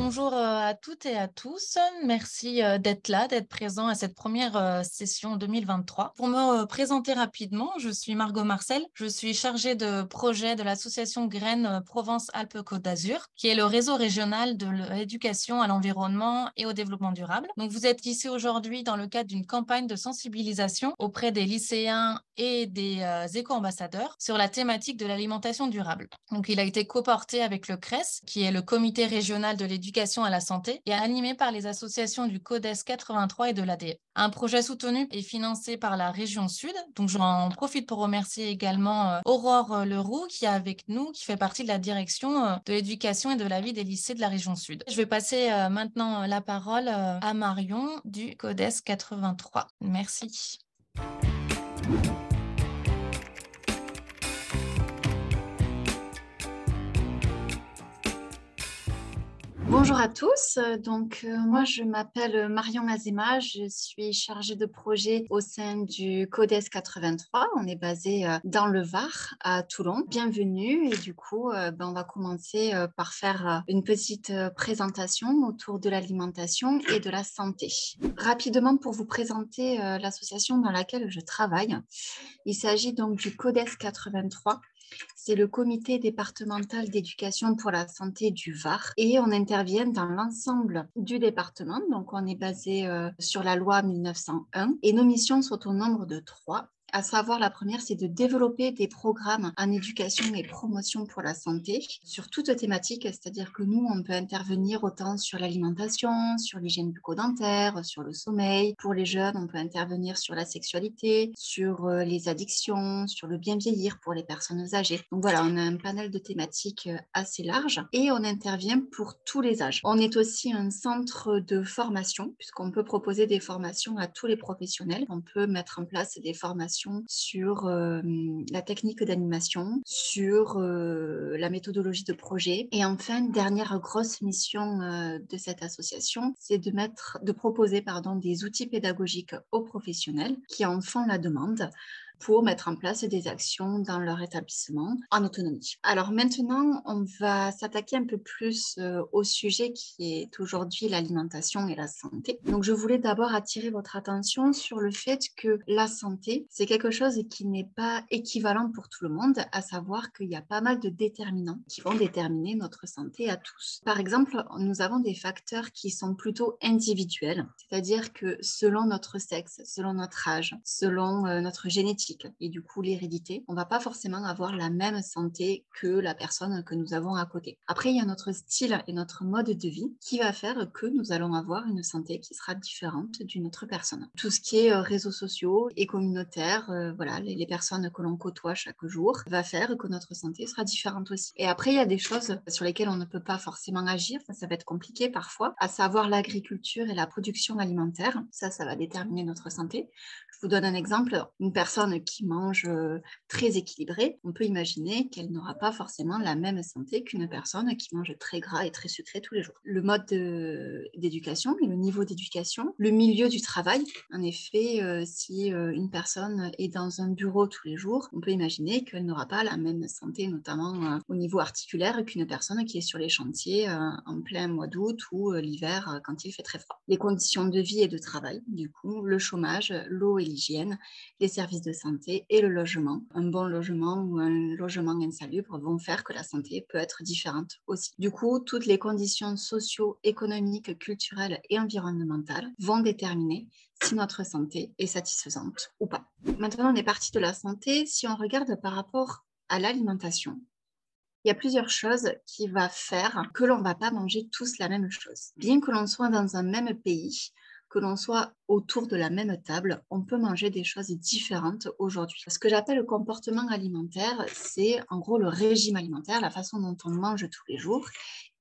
Bonjour à toutes et à tous. Merci d'être là, d'être présent à cette première session 2023. Pour me présenter rapidement, je suis Margot Marcel. Je suis chargée de projet de l'association Graines Provence-Alpes-Côte d'Azur, qui est le réseau régional de l'éducation à l'environnement et au développement durable. Donc, vous êtes ici aujourd'hui dans le cadre d'une campagne de sensibilisation auprès des lycéens et des éco-ambassadeurs sur la thématique de l'alimentation durable. Donc, il a été coporté avec le CRES, qui est le comité régional de l'éducation à la santé, et animé par les associations du CODES 83 et de l'ADF. Un projet soutenu et financé par la région Sud. Donc, j'en profite pour remercier également Aurore Leroux, qui est avec nous, qui fait partie de la direction de l'éducation et de la vie des lycées de la région Sud. Je vais passer maintenant la parole à Marion du CODES 83. Merci. Bonjour à tous, moi je m'appelle Marion Azema, je suis chargée de projet au sein du CODES 83, on est basé dans le Var à Toulon. Bienvenue et du coup on va commencer par faire une petite présentation autour de l'alimentation et de la santé. Rapidement pour vous présenter l'association dans laquelle je travaille, il s'agit donc du CODES 83. C'est le comité départemental d'éducation pour la santé du Var et on intervient dans l'ensemble du département. Donc, on est basé sur la loi 1901 et nos missions sont au nombre de 3. À savoir, la première, c'est de développer des programmes en éducation et promotion pour la santé sur toute thématique, c'est-à-dire que nous, on peut intervenir autant sur l'alimentation, sur l'hygiène bucco-dentaire, sur le sommeil. Pour les jeunes, on peut intervenir sur la sexualité, sur les addictions, sur le bien vieillir pour les personnes âgées. Donc voilà, on a un panel de thématiques assez large et on intervient pour tous les âges. On est aussi un centre de formation puisqu'on peut proposer des formations à tous les professionnels. On peut mettre en place des formations sur la technique d'animation, sur la méthodologie de projet. Et enfin, dernière grosse mission de cette association, c'est de proposer des outils pédagogiques aux professionnels qui en font la demande pour mettre en place des actions dans leur établissement en autonomie. Alors maintenant, on va s'attaquer un peu plus au sujet qui est aujourd'hui l'alimentation et la santé. Donc je voulais d'abord attirer votre attention sur le fait que la santé, c'est quelque chose qui n'est pas équivalent pour tout le monde, à savoir qu'il y a pas mal de déterminants qui vont déterminer notre santé à tous. Par exemple, nous avons des facteurs qui sont plutôt individuels, c'est-à-dire que selon notre sexe, selon notre âge, selon notre génétique, et du coup l'hérédité, on va pas forcément avoir la même santé que la personne que nous avons à côté. Après, il y a notre style et notre mode de vie qui va faire que nous allons avoir une santé qui sera différente d'une autre personne. Tout ce qui est réseaux sociaux et communautaires, voilà, les personnes que l'on côtoie chaque jour, va faire que notre santé sera différente aussi. Et après, il y a des choses sur lesquelles on ne peut pas forcément agir, ça va être compliqué parfois, à savoir l'agriculture et la production alimentaire. Ça va déterminer notre santé. Je vous donne un exemple, une personne qui mange très équilibré, on peut imaginer qu'elle n'aura pas forcément la même santé qu'une personne qui mange très gras et très sucré tous les jours. Le mode d'éducation et le niveau d'éducation, le milieu du travail, en effet, si une personne est dans un bureau tous les jours, on peut imaginer qu'elle n'aura pas la même santé, notamment au niveau articulaire, qu'une personne qui est sur les chantiers en plein mois d'août ou l'hiver quand il fait très froid. Les conditions de vie et de travail, du coup, le chômage, l'eau et l'hygiène, les services de santé et le logement. Un bon logement ou un logement insalubre vont faire que la santé peut être différente aussi. Du coup, toutes les conditions socio-économiques, culturelles et environnementales vont déterminer si notre santé est satisfaisante ou pas. Maintenant, on est parti de la santé. Si on regarde par rapport à l'alimentation, il y a plusieurs choses qui vont faire que l'on ne va pas manger tous la même chose. Bien que l'on soit dans un même pays, que l'on soit autour de la même table, on peut manger des choses différentes aujourd'hui. Ce que j'appelle le comportement alimentaire, c'est en gros le régime alimentaire, la façon dont on mange tous les jours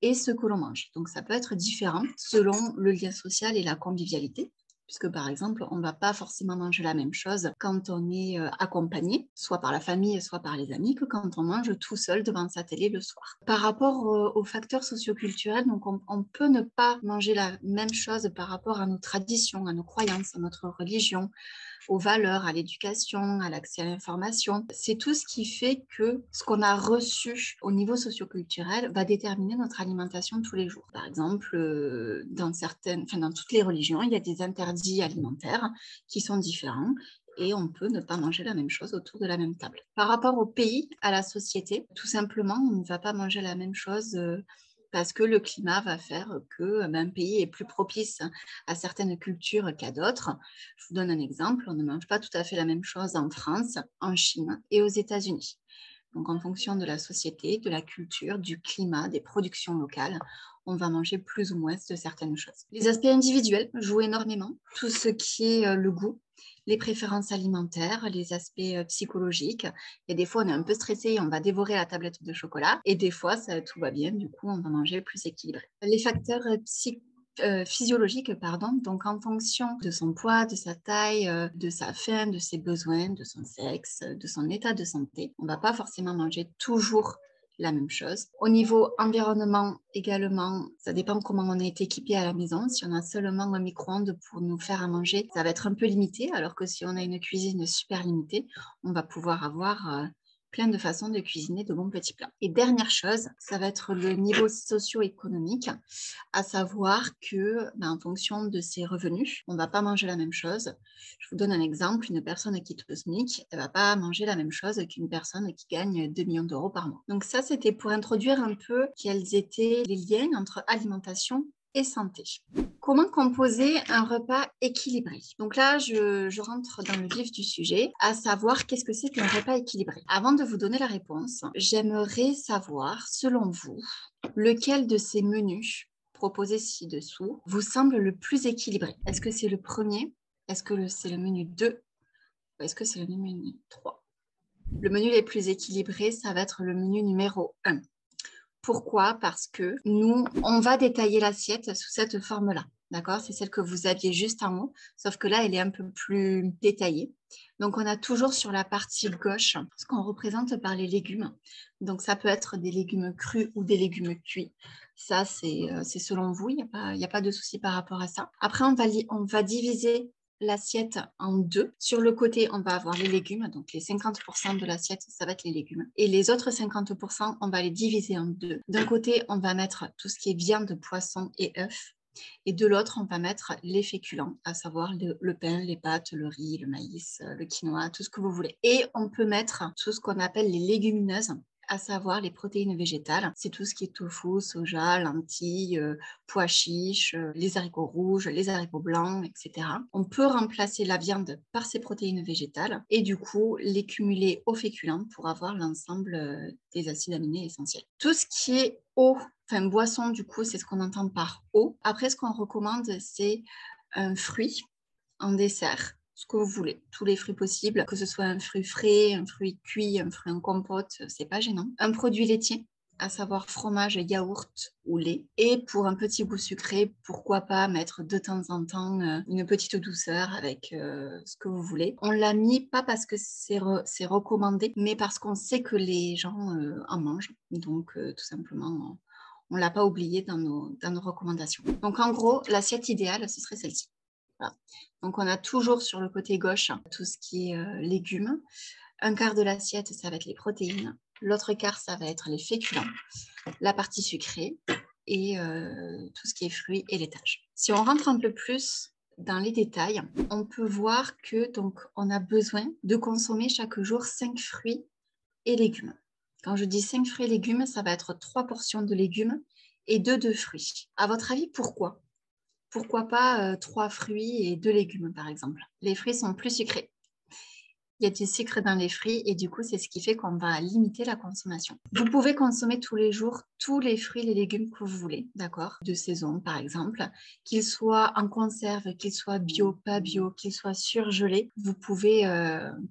et ce que l'on mange. Donc ça peut être différent selon le lien social et la convivialité, puisque par exemple, on ne va pas forcément manger la même chose quand on est accompagné, soit par la famille, soit par les amis, que quand on mange tout seul devant sa télé le soir. Par rapport aux facteurs socioculturels, donc on peut ne pas manger la même chose par rapport à nos traditions, à nos croyances, à notre religion, aux valeurs, à l'éducation, à l'accès à l'information. C'est tout ce qui fait que ce qu'on a reçu au niveau socioculturel va déterminer notre alimentation tous les jours. Par exemple, dans toutes les religions, il y a des interdits alimentaires qui sont différents et on peut ne pas manger la même chose autour de la même table. Par rapport au pays, à la société, tout simplement, on ne va pas manger la même chose parce que le climat va faire que un pays est plus propice à certaines cultures qu'à d'autres. Je vous donne un exemple, on ne mange pas tout à fait la même chose en France, en Chine et aux États-Unis. Donc en fonction de la société, de la culture, du climat, des productions locales, on va manger plus ou moins de certaines choses. Les aspects individuels jouent énormément, tout ce qui est le goût, les préférences alimentaires, les aspects psychologiques. Et des fois, on est un peu stressé et on va dévorer la tablette de chocolat. Et des fois, tout va bien, du coup, on va manger plus équilibré. Les facteurs physiologique, pardon, donc en fonction de son poids, de sa taille, de sa faim, de ses besoins, de son sexe, de son état de santé. On ne va pas forcément manger toujours la même chose. Au niveau environnement également, ça dépend comment on est équipé à la maison. Si on a seulement un micro-ondes pour nous faire à manger, ça va être un peu limité, alors que si on a une cuisine super limitée, on va pouvoir avoir plein de façons de cuisiner de bons petits plats. Et dernière chose, ça va être le niveau socio-économique, à savoir que en fonction de ses revenus, on ne va pas manger la même chose. Je vous donne un exemple, une personne qui est au SMIC, elle ne va pas manger la même chose qu'une personne qui gagne 2 millions d'euros par mois. Donc ça, c'était pour introduire un peu quels étaient les liens entre alimentation et santé. Comment composer un repas équilibré? Donc là, je rentre dans le vif du sujet, à savoir qu'est-ce que c'est qu'un repas équilibré. Avant de vous donner la réponse, j'aimerais savoir, selon vous, lequel de ces menus proposés ci-dessous vous semble le plus équilibré? Est-ce que c'est le premier? Est-ce que c'est le menu 2? Ou est-ce que c'est le menu 3? Le menu le plus équilibré, ça va être le menu numéro 1. Pourquoi? Parce que nous, on va détailler l'assiette sous cette forme-là. D'accord? C'est celle que vous aviez juste en haut, sauf que là, elle est un peu plus détaillée. Donc, on a toujours sur la partie gauche ce qu'on représente par les légumes. Donc, ça peut être des légumes crus ou des légumes cuits. Ça, c'est selon vous. Il n'y a pas de souci par rapport à ça. Après, on va diviser l'assiette en deux. Sur le côté, on va avoir les légumes, donc les 50% de l'assiette, ça va être les légumes. Et les autres 50%, on va les diviser en deux. D'un côté, on va mettre tout ce qui est viande, poisson et œufs. Et de l'autre, on va mettre les féculents, à savoir le pain, les pâtes, le riz, le maïs, le quinoa, tout ce que vous voulez. Et on peut mettre tout ce qu'on appelle les légumineuses, à savoir les protéines végétales. C'est tout ce qui est tofu, soja, lentilles, pois chiches, les haricots rouges, les haricots blancs, etc. On peut remplacer la viande par ces protéines végétales et du coup les cumuler aux féculents pour avoir l'ensemble des acides aminés essentiels. Tout ce qui est eau, enfin boisson, du coup, c'est ce qu'on entend par eau. Après, ce qu'on recommande, c'est un fruit en dessert, ce que vous voulez, tous les fruits possibles, que ce soit un fruit frais, un fruit cuit, un fruit en compote, c'est pas gênant. Un produit laitier, à savoir fromage, yaourt ou lait. Et pour un petit goût sucré, pourquoi pas mettre de temps en temps une petite douceur avec ce que vous voulez. On l'a mis pas parce que c'est recommandé, mais parce qu'on sait que les gens en mangent. Donc tout simplement, on ne l'a pas oublié dans nos recommandations. Donc en gros, l'assiette idéale, ce serait celle-ci. Voilà. Donc, on a toujours sur le côté gauche tout ce qui est légumes. Un quart de l'assiette, ça va être les protéines. L'autre quart, ça va être les féculents, la partie sucrée et tout ce qui est fruits et laitage. Si on rentre un peu plus dans les détails, on peut voir que donc on a besoin de consommer chaque jour 5 fruits et légumes. Quand je dis 5 fruits et légumes, ça va être 3 portions de légumes et 2 de fruits. À votre avis, pourquoi? Pourquoi pas 3 fruits et 2 légumes, par exemple? Les fruits sont plus sucrés. Il y a du sucre dans les fruits et du coup, c'est ce qui fait qu'on va limiter la consommation. Vous pouvez consommer tous les jours tous les fruits et les légumes que vous voulez, d'accord? De saison, par exemple. Qu'ils soient en conserve, qu'ils soient bio, pas bio, qu'ils soient surgelés, vous pouvez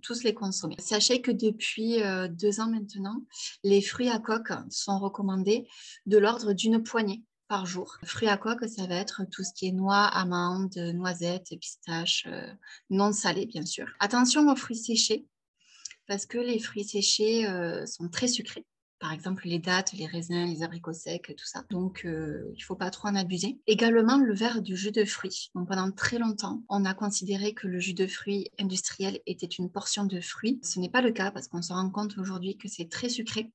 tous les consommer. Sachez que depuis 2 ans maintenant, les fruits à coque sont recommandés de l'ordre d'une poignée par jour. Fruits à coque, ça va être tout ce qui est noix, amandes, noisettes, pistaches, non salés bien sûr. Attention aux fruits séchés, parce que les fruits séchés sont très sucrés. Par exemple, les dattes, les raisins, les abricots secs, tout ça. Donc, il ne faut pas trop en abuser. Également, le verre du jus de fruits. Donc, pendant très longtemps, on a considéré que le jus de fruits industriel était une portion de fruits. Ce n'est pas le cas parce qu'on se rend compte aujourd'hui que c'est très sucré.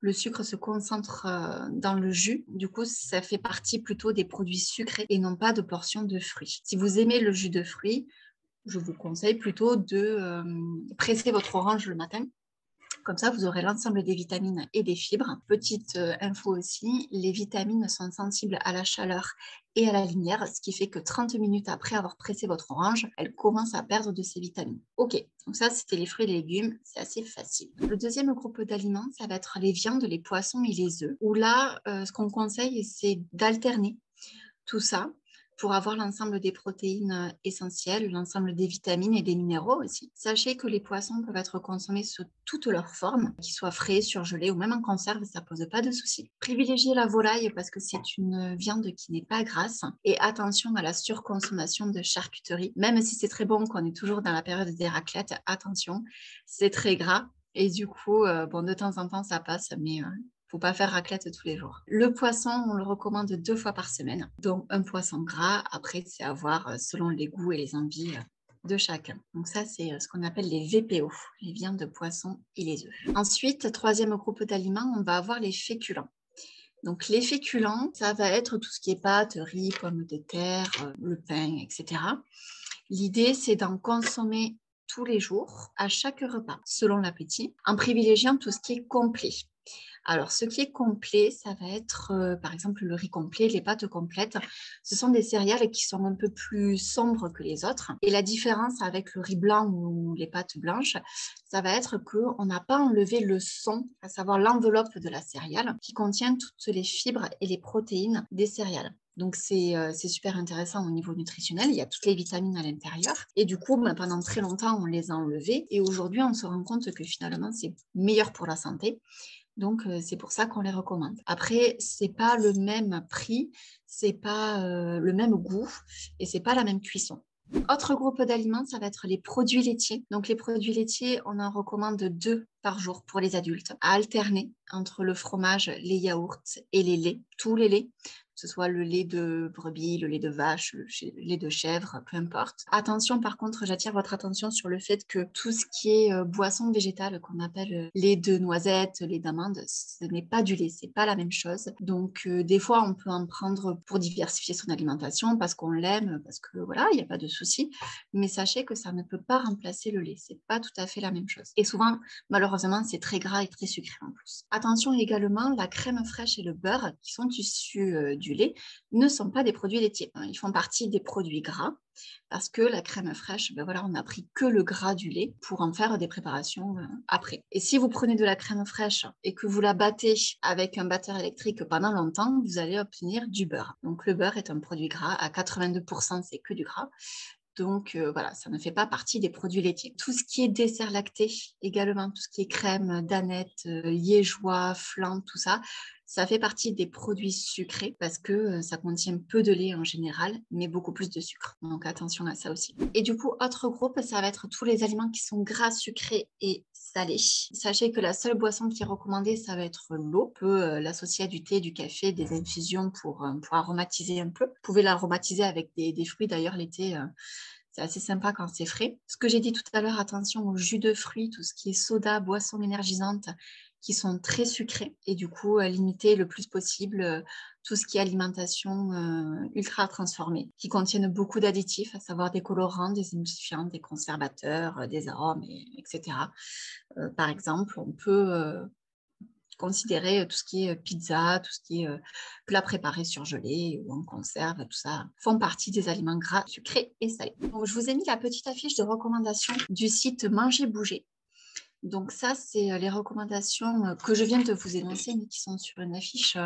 Le sucre se concentre dans le jus. Du coup, ça fait partie plutôt des produits sucrés et non pas de portions de fruits. Si vous aimez le jus de fruits, je vous conseille plutôt de presser votre orange le matin. Comme ça, vous aurez l'ensemble des vitamines et des fibres. Petite info aussi, les vitamines sont sensibles à la chaleur et à la lumière, ce qui fait que 30 minutes après avoir pressé votre orange, elle commence à perdre de ses vitamines. Ok, donc ça, c'était les fruits et les légumes, c'est assez facile. Le deuxième groupe d'aliments, ça va être les viandes, les poissons et les œufs, où là, ce qu'on conseille, c'est d'alterner tout ça pour avoir l'ensemble des protéines essentielles, l'ensemble des vitamines et des minéraux aussi. Sachez que les poissons peuvent être consommés sous toutes leurs formes, qu'ils soient frais, surgelés ou même en conserve, ça pose pas de souci. Privilégiez la volaille parce que c'est une viande qui n'est pas grasse et attention à la surconsommation de charcuterie. Même si c'est très bon qu'on est toujours dans la période des raclettes, attention, c'est très gras et du coup, bon, de temps en temps ça passe, mais faut pas faire raclette tous les jours. Le poisson, on le recommande 2 fois par semaine. Donc, un poisson gras. Après, c'est à voir selon les goûts et les envies de chacun. Donc, ça, c'est ce qu'on appelle les VPO, les viandes de poisson et les œufs. Ensuite, troisième groupe d'aliments, on va avoir les féculents. Donc, les féculents, ça va être tout ce qui est pâtes, riz, pommes de terre, le pain, etc. L'idée, c'est d'en consommer tous les jours, à chaque repas, selon l'appétit, en privilégiant tout ce qui est complet. Alors, ce qui est complet, ça va être, par exemple, le riz complet, les pâtes complètes. Ce sont des céréales qui sont un peu plus sombres que les autres. Et la différence avec le riz blanc ou les pâtes blanches, ça va être qu'on n'a pas enlevé le son, à savoir l'enveloppe de la céréale, qui contient toutes les fibres et les protéines des céréales. Donc, c'est super intéressant au niveau nutritionnel. Il y a toutes les vitamines à l'intérieur. Et du coup, pendant très longtemps, on les a enlevées. Et aujourd'hui, on se rend compte que finalement, c'est meilleur pour la santé. Donc, c'est pour ça qu'on les recommande. Après, c'est pas le même prix, c'est pas le même goût et c'est pas la même cuisson. Autre groupe d'aliments, ça va être les produits laitiers. Donc, les produits laitiers, on en recommande 2 par jour pour les adultes, à alterner entre le fromage, les yaourts et les laits, tous les laits, que ce soit le lait de brebis, le lait de vache, le lait de chèvre, peu importe. Attention, par contre, j'attire votre attention sur le fait que tout ce qui est boisson végétale, qu'on appelle lait de noisette, lait d'amande, ce n'est pas du lait, c'est pas la même chose. Donc, des fois, on peut en prendre pour diversifier son alimentation parce qu'on l'aime, parce que voilà, il n'y a pas de souci. Mais sachez que ça ne peut pas remplacer le lait, c'est pas tout à fait la même chose. Et souvent, malheureusement, c'est très gras et très sucré en plus. Attention également, la crème fraîche et le beurre, qui sont issus du lait, ne sont pas des produits laitiers. Ils font partie des produits gras parce que la crème fraîche, voilà, on n'a pris que le gras du lait pour en faire des préparations après. Et si vous prenez de la crème fraîche et que vous la battez avec un batteur électrique pendant longtemps, vous allez obtenir du beurre. Donc le beurre est un produit gras, à 82%, c'est que du gras. Donc voilà, ça ne fait pas partie des produits laitiers. Tout ce qui est dessert lacté, également tout ce qui est crème, danette, liégeois, flan, tout ça, ça fait partie des produits sucrés parce que ça contient peu de lait en général, mais beaucoup plus de sucre. Donc attention à ça aussi. Et du coup, autre groupe, ça va être tous les aliments qui sont gras, sucrés et salés. Sachez que la seule boisson qui est recommandée, ça va être l'eau. On peut l'associer à du thé, du café, des infusions pour aromatiser un peu. Vous pouvez l'aromatiser avec des fruits. D'ailleurs, l'été, c'est assez sympa quand c'est frais. Ce que j'ai dit tout à l'heure, attention au jus de fruits, tout ce qui est soda, boissons énergisantes, qui sont très sucrés. Et du coup, limiter le plus possible tout ce qui est alimentation ultra transformée, qui contiennent beaucoup d'additifs, à savoir des colorants, des émulsifiants, des conservateurs, des arômes, etc. Par exemple, on peut considérer tout ce qui est pizza, tout ce qui est plat préparé surgelé ou en conserve, tout ça font partie des aliments gras, sucrés et salés. Donc, je vous ai mis la petite affiche de recommandation du site Manger Bouger. Donc ça, c'est les recommandations que je viens de vous énoncer, mais qui sont sur une affiche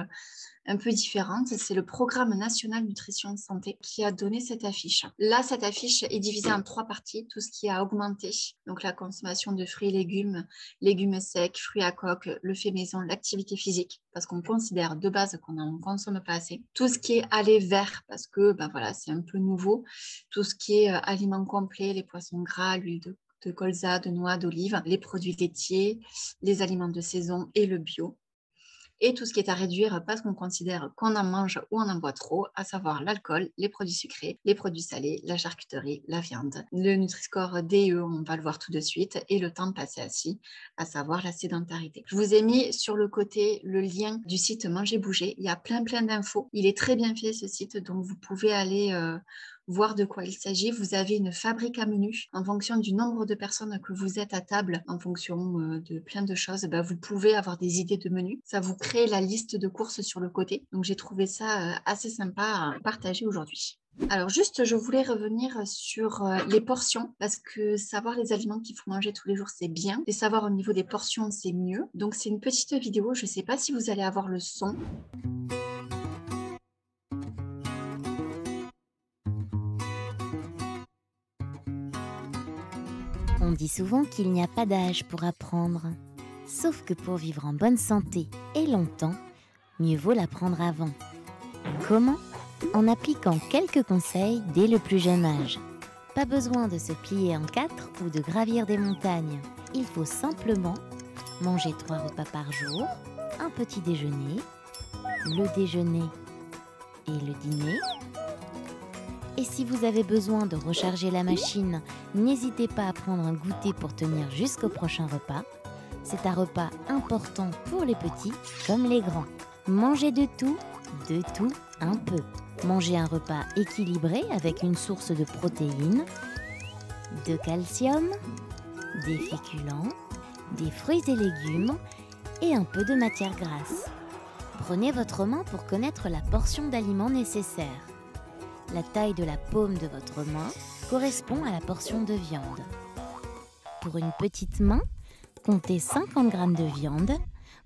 un peu différente. C'est le Programme national nutrition santé qui a donné cette affiche. Là, cette affiche est divisée en 3 parties. Tout ce qui a augmenté, donc la consommation de fruits et légumes, légumes secs, fruits à coque, le fait maison, l'activité physique, parce qu'on considère de base qu'on n'en consomme pas assez. Tout ce qui est allé vert, parce que voilà, c'est un peu nouveau. Tout ce qui est aliments complets, les poissons gras, l'huile de colza, de noix, d'olive, les produits laitiers, les aliments de saison et le bio. Et tout ce qui est à réduire parce qu'on considère qu'on en mange ou on en boit trop, à savoir l'alcool, les produits sucrés, les produits salés, la charcuterie, la viande. Le Nutri-Score DE, on va le voir tout de suite, et le temps passé assis, à savoir la sédentarité. Je vous ai mis sur le côté le lien du site Manger Bouger. Il y a plein d'infos. Il est très bien fait ce site, donc vous pouvez aller voir de quoi il s'agit. Vous avez une fabrique à menus en fonction du nombre de personnes que vous êtes à table, en fonction de plein de choses. Vous pouvez avoir des idées de menus. Ça vous crée la liste de courses sur le côté. Donc j'ai trouvé ça assez sympa à partager aujourd'hui. Alors juste, je voulais revenir sur les portions parce que savoir les aliments qu'il faut manger tous les jours, c'est bien. Et savoir au niveau des portions, c'est mieux. Donc c'est une petite vidéo. Je ne sais pas si vous allez avoir le son. On dit souvent qu'il n'y a pas d'âge pour apprendre. Sauf que pour vivre en bonne santé et longtemps, mieux vaut l'apprendre avant. Comment ? En appliquant quelques conseils dès le plus jeune âge. Pas besoin de se plier en 4 ou de gravir des montagnes. Il faut simplement manger 3 repas par jour, un petit déjeuner, le déjeuner et le dîner. Et si vous avez besoin de recharger la machine, n'hésitez pas à prendre un goûter pour tenir jusqu'au prochain repas. C'est un repas important pour les petits comme les grands. Mangez de tout un peu. Mangez un repas équilibré avec une source de protéines, de calcium, des féculents, des fruits et légumes et un peu de matière grasse. Prenez votre main pour connaître la portion d'aliments nécessaire. La taille de la paume de votre main correspond à la portion de viande. Pour une petite main, comptez 50 g de viande.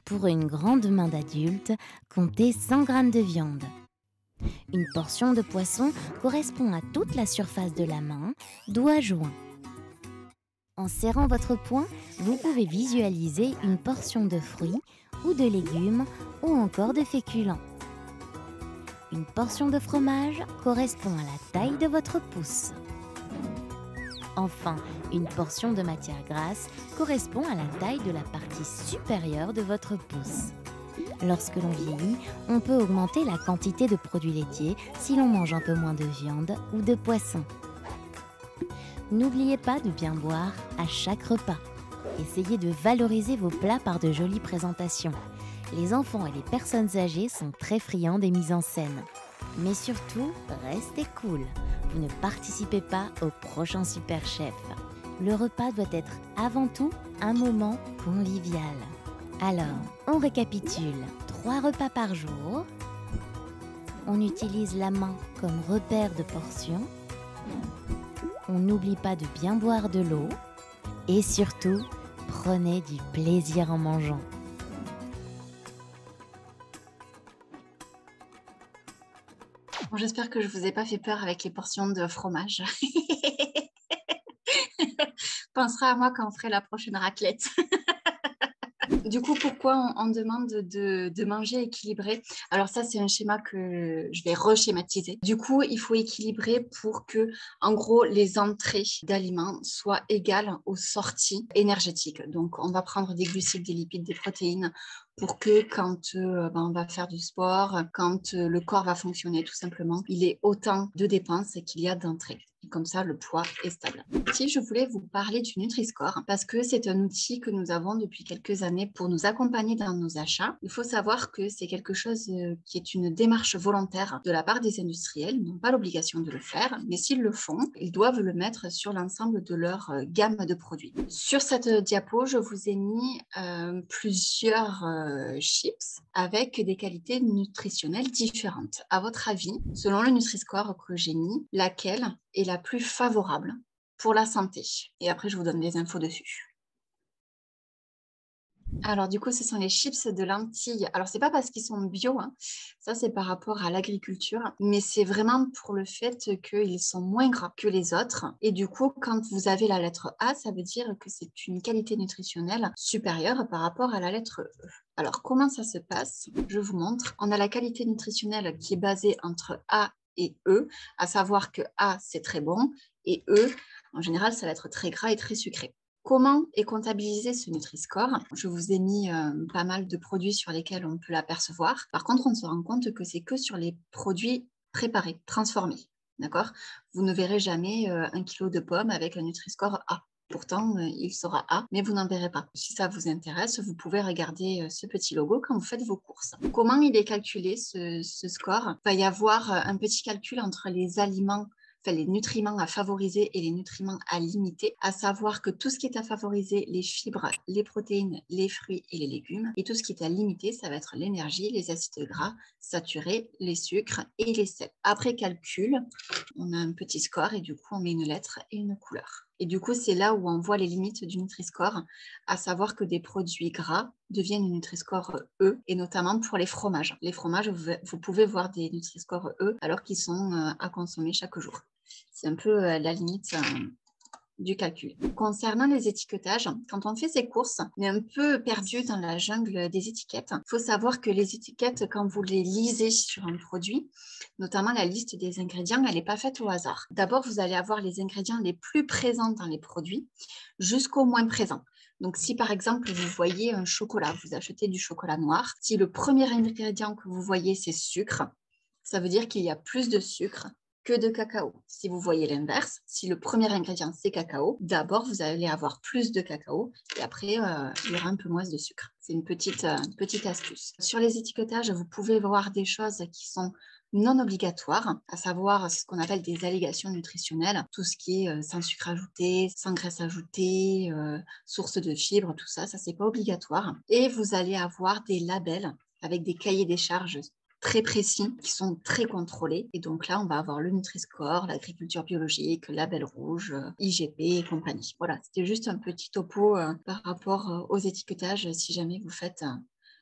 Pour une grande main d'adulte, comptez 100 g de viande. Une portion de poisson correspond à toute la surface de la main, doigt joint. En serrant votre poing, vous pouvez visualiser une portion de fruits ou de légumes ou encore de féculents. Une portion de fromage correspond à la taille de votre pouce. Enfin, une portion de matière grasse correspond à la taille de la partie supérieure de votre pouce. Lorsque l'on vieillit, on peut augmenter la quantité de produits laitiers si l'on mange un peu moins de viande ou de poisson. N'oubliez pas de bien boire à chaque repas. Essayez de valoriser vos plats par de jolies présentations. Les enfants et les personnes âgées sont très friands des mises en scène. Mais surtout, restez cool. Vous ne participez pas au prochain Super Chef. Le repas doit être avant tout un moment convivial. Alors, on récapitule. 3 repas par jour. On utilise la main comme repère de portions. On n'oublie pas de bien boire de l'eau. Et surtout, prenez du plaisir en mangeant. Bon, j'espère que je ne vous ai pas fait peur avec les portions de fromage. Pensera à moi quand on ferait la prochaine raclette. Du coup, pourquoi on demande de manger équilibré? Alors ça, c'est un schéma que je vais reschématiser. Du coup, il faut équilibrer pour que, en gros, les entrées d'aliments soient égales aux sorties énergétiques. Donc, on va prendre des glucides, des lipides, des protéines pour que quand on va faire du sport, quand le corps va fonctionner tout simplement, il ait autant de dépenses qu'il y a d'entrées. Et comme ça, le poids est stable. Si je voulais vous parler du Nutri-Score, parce que c'est un outil que nous avons depuis quelques années pour nous accompagner dans nos achats. Il faut savoir que c'est quelque chose qui est une démarche volontaire de la part des industriels. Ils n'ont pas l'obligation de le faire, mais s'ils le font, ils doivent le mettre sur l'ensemble de leur gamme de produits. Sur cette diapo, je vous ai mis plusieurs chips avec des qualités nutritionnelles différentes. À votre avis, selon le Nutri-Score que j'ai mis, laquelle est la plus favorable pour la santé? Et après, je vous donne des infos dessus. Alors, du coup, ce sont les chips de lentilles. Alors, c'est pas parce qu'ils sont bio, hein. Ça, c'est par rapport à l'agriculture, mais c'est vraiment pour le fait qu'ils sont moins gras que les autres. Et du coup, quand vous avez la lettre A, ça veut dire que c'est une qualité nutritionnelle supérieure par rapport à la lettre E. Alors, comment ça se passe? Je vous montre. On a la qualité nutritionnelle qui est basée entre A et E, à savoir que A, c'est très bon, et E, en général, ça va être très gras et très sucré. Comment est comptabilisé ce Nutri-Score? Je vous ai mis pas mal de produits sur lesquels on peut l'apercevoir. Par contre, on se rend compte que c'est que sur les produits préparés, transformés. D'accord? Vous ne verrez jamais 1 kilo de pommes avec un Nutri-Score A. Pourtant, il sera A, mais vous n'en verrez pas. Si ça vous intéresse, vous pouvez regarder ce petit logo quand vous faites vos courses. Comment il est calculé, ce score? Il va y avoir un petit calcul entre les aliments, les nutriments à favoriser et les nutriments à limiter, à savoir que tout ce qui est à favoriser, les fibres, les protéines, les fruits et les légumes, et tout ce qui est à limiter, ça va être l'énergie, les acides gras saturés, les sucres et les sels. Après calcul, on a un petit score et du coup, on met une lettre et une couleur. Et du coup, c'est là où on voit les limites du Nutri-Score, à savoir que des produits gras deviennent une Nutri-Score E, et notamment pour les fromages. Les fromages, vous pouvez voir des Nutri-Score E alors qu'ils sont à consommer chaque jour. C'est un peu la limite du calcul. Concernant les étiquetages, quand on fait ses courses, on est un peu perdu dans la jungle des étiquettes. Il faut savoir que les étiquettes, quand vous les lisez sur un produit, notamment la liste des ingrédients, elle n'est pas faite au hasard. D'abord, vous allez avoir les ingrédients les plus présents dans les produits jusqu'au moins présent. Donc, si par exemple, vous voyez un chocolat, vous achetez du chocolat noir, si le premier ingrédient que vous voyez, c'est sucre, ça veut dire qu'il y a plus de sucre que de cacao. Si vous voyez l'inverse, si le premier ingrédient c'est cacao, d'abord vous allez avoir plus de cacao et après il y aura un peu moins de sucre. C'est une petite astuce. Sur les étiquetages, vous pouvez voir des choses qui sont non obligatoires, à savoir ce qu'on appelle des allégations nutritionnelles, tout ce qui est sans sucre ajouté, sans graisse ajoutée, source de fibres, tout ça, c'est pas obligatoire. Et vous allez avoir des labels avec des cahiers des charges très précis, qui sont très contrôlés. Et donc là, on va avoir le Nutri-Score, l'agriculture biologique, label rouge, IGP et compagnie. Voilà, c'était juste un petit topo par rapport aux étiquetages si jamais vous faites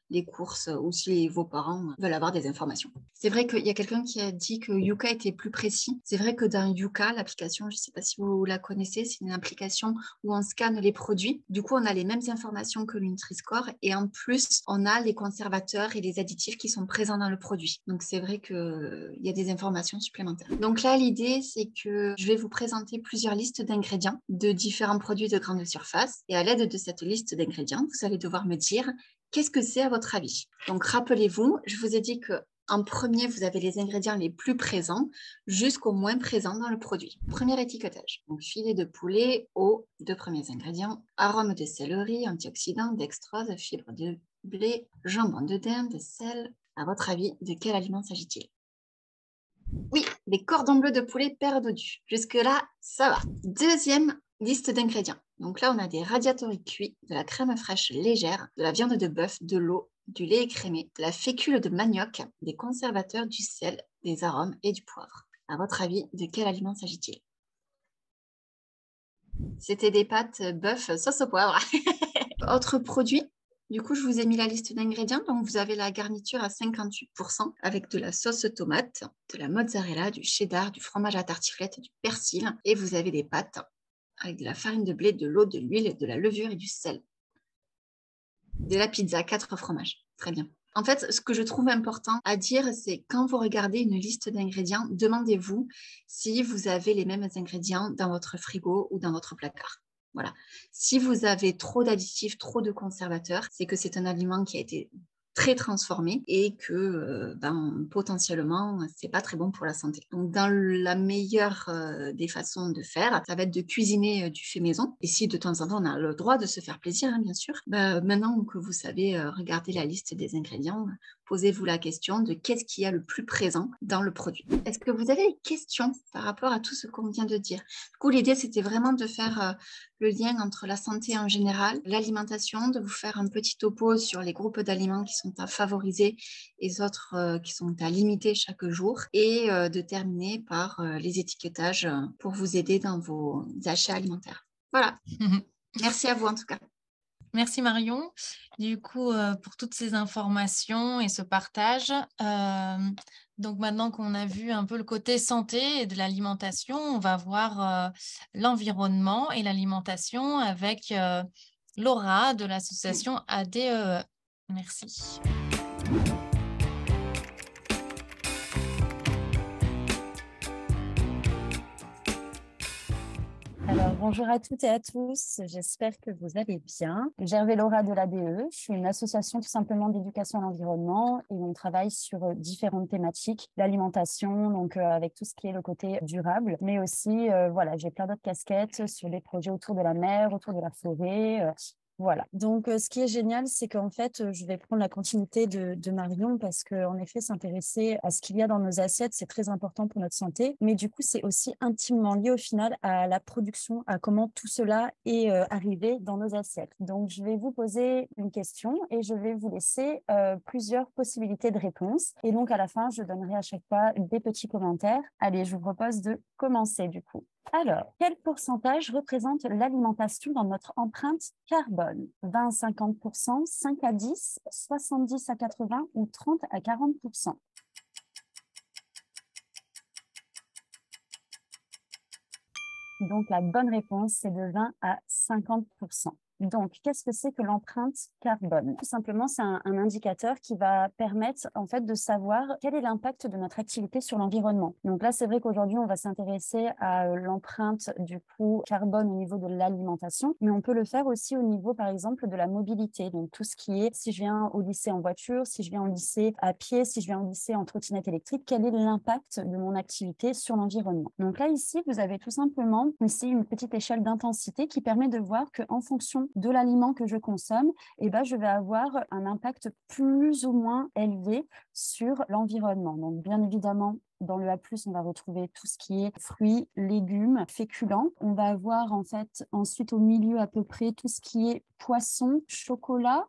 les courses ou si vos parents veulent avoir des informations. C'est vrai qu'il y a quelqu'un qui a dit que Yuka était plus précis. C'est vrai que dans Yuka, l'application, je ne sais pas si vous la connaissez, c'est une application où on scanne les produits. Du coup, on a les mêmes informations que le Nutri-Score et en plus, on a les conservateurs et les additifs qui sont présents dans le produit. Donc, c'est vrai qu'il y a des informations supplémentaires. Donc là, l'idée, c'est que je vais vous présenter plusieurs listes d'ingrédients de différents produits de grande surface et à l'aide de cette liste d'ingrédients, vous allez devoir me dire qu'est-ce que c'est à votre avis? Donc, rappelez-vous, je vous ai dit qu'en premier, vous avez les ingrédients les plus présents jusqu'au moins présents dans le produit. Premier étiquetage. Donc, filet de poulet, eau, 2 premiers ingrédients, arôme de céleri, antioxydants, dextrose, fibres de blé, jambon de dinde, sel. À votre avis, de quel aliment s'agit-il? Oui, les cordons bleus de poulet perdus. Jusque-là, ça va. Deuxième liste d'ingrédients. Donc là, on a des radiatori cuits, de la crème fraîche légère, de la viande de bœuf, de l'eau, du lait écrémé, de la fécule de manioc, des conservateurs, du sel, des arômes et du poivre. À votre avis, de quel aliment s'agit-il? C'était des pâtes bœuf sauce au poivre. Autre produit, du coup, je vous ai mis la liste d'ingrédients. Donc, vous avez la garniture à 58% avec de la sauce tomate, de la mozzarella, du cheddar, du fromage à tartiflette, du persil. Et vous avez des pâtes avec de la farine de blé, de l'eau, de l'huile, de la levure et du sel. De la pizza, 4 fromages. Très bien. En fait, ce que je trouve important à dire, c'est quand vous regardez une liste d'ingrédients, demandez-vous si vous avez les mêmes ingrédients dans votre frigo ou dans votre placard. Voilà. Si vous avez trop d'additifs, trop de conservateurs, c'est que c'est un aliment qui a été très transformé et que potentiellement, c'est pas très bon pour la santé. Donc, dans la meilleure des façons de faire, ça va être de cuisiner du fait maison. Et si de temps en temps, on a le droit de se faire plaisir, hein, bien sûr, maintenant que vous savez regarder la liste des ingrédients, posez-vous la question de qu'est-ce qu'il y a le plus présent dans le produit. Est-ce que vous avez des questions par rapport à tout ce qu'on vient de dire? Du coup, l'idée, c'était vraiment de faire le lien entre la santé en général, l'alimentation, de vous faire un petit topo sur les groupes d'aliments qui sont à favoriser et les autres qui sont à limiter chaque jour et de terminer par les étiquetages pour vous aider dans vos achats alimentaires. Voilà. Merci à vous en tout cas. Merci Marion, du coup, pour toutes ces informations et ce partage. Donc maintenant qu'on a vu un peu le côté santé et de l'alimentation, on va voir l'environnement et l'alimentation avec Laura de l'association ADEE. Merci. Alors, bonjour à toutes et à tous, j'espère que vous allez bien. Gervais Laura de l'ADE, je suis une association tout simplement d'éducation à l'environnement et on travaille sur différentes thématiques d'alimentation, donc avec tout ce qui est le côté durable, mais aussi, voilà, j'ai plein d'autres casquettes sur des projets autour de la mer, autour de la forêt. Voilà. Donc, ce qui est génial, c'est qu'en fait, je vais prendre la continuité de Marion parce qu'en effet, s'intéresser à ce qu'il y a dans nos assiettes, c'est très important pour notre santé. Mais du coup, c'est aussi intimement lié au final à la production, à comment tout cela est arrivé dans nos assiettes. Donc, je vais vous poser une question et je vais vous laisser plusieurs possibilités de réponse. Et donc, à la fin, je donnerai à chaque fois des petits commentaires. Allez, je vous propose de commencer du coup. Alors, quel pourcentage représente l'alimentation dans notre empreinte carbone? 20 à 50%, 5 à 10, 70 à 80 ou 30 à 40%? Donc, la bonne réponse, c'est de 20 à 50%. Donc, qu'est-ce que c'est que l'empreinte carbone? Tout simplement, c'est un indicateur qui va permettre en fait de savoir quel est l'impact de notre activité sur l'environnement. Donc là, c'est vrai qu'aujourd'hui, on va s'intéresser à l'empreinte du coup carbone au niveau de l'alimentation, mais on peut le faire aussi au niveau, par exemple, de la mobilité. Donc tout ce qui est, si je viens au lycée en voiture, si je viens au lycée à pied, si je viens au lycée en trottinette électrique, quel est l'impact de mon activité sur l'environnement? Donc là, ici, vous avez tout simplement ici une petite échelle d'intensité qui permet de voir qu'en fonction de l'aliment que je consomme, eh ben, je vais avoir un impact plus ou moins élevé sur l'environnement. Donc, bien évidemment, dans le A+, on va retrouver tout ce qui est fruits, légumes, féculents. On va avoir en fait ensuite au milieu à peu près tout ce qui est poisson, chocolat.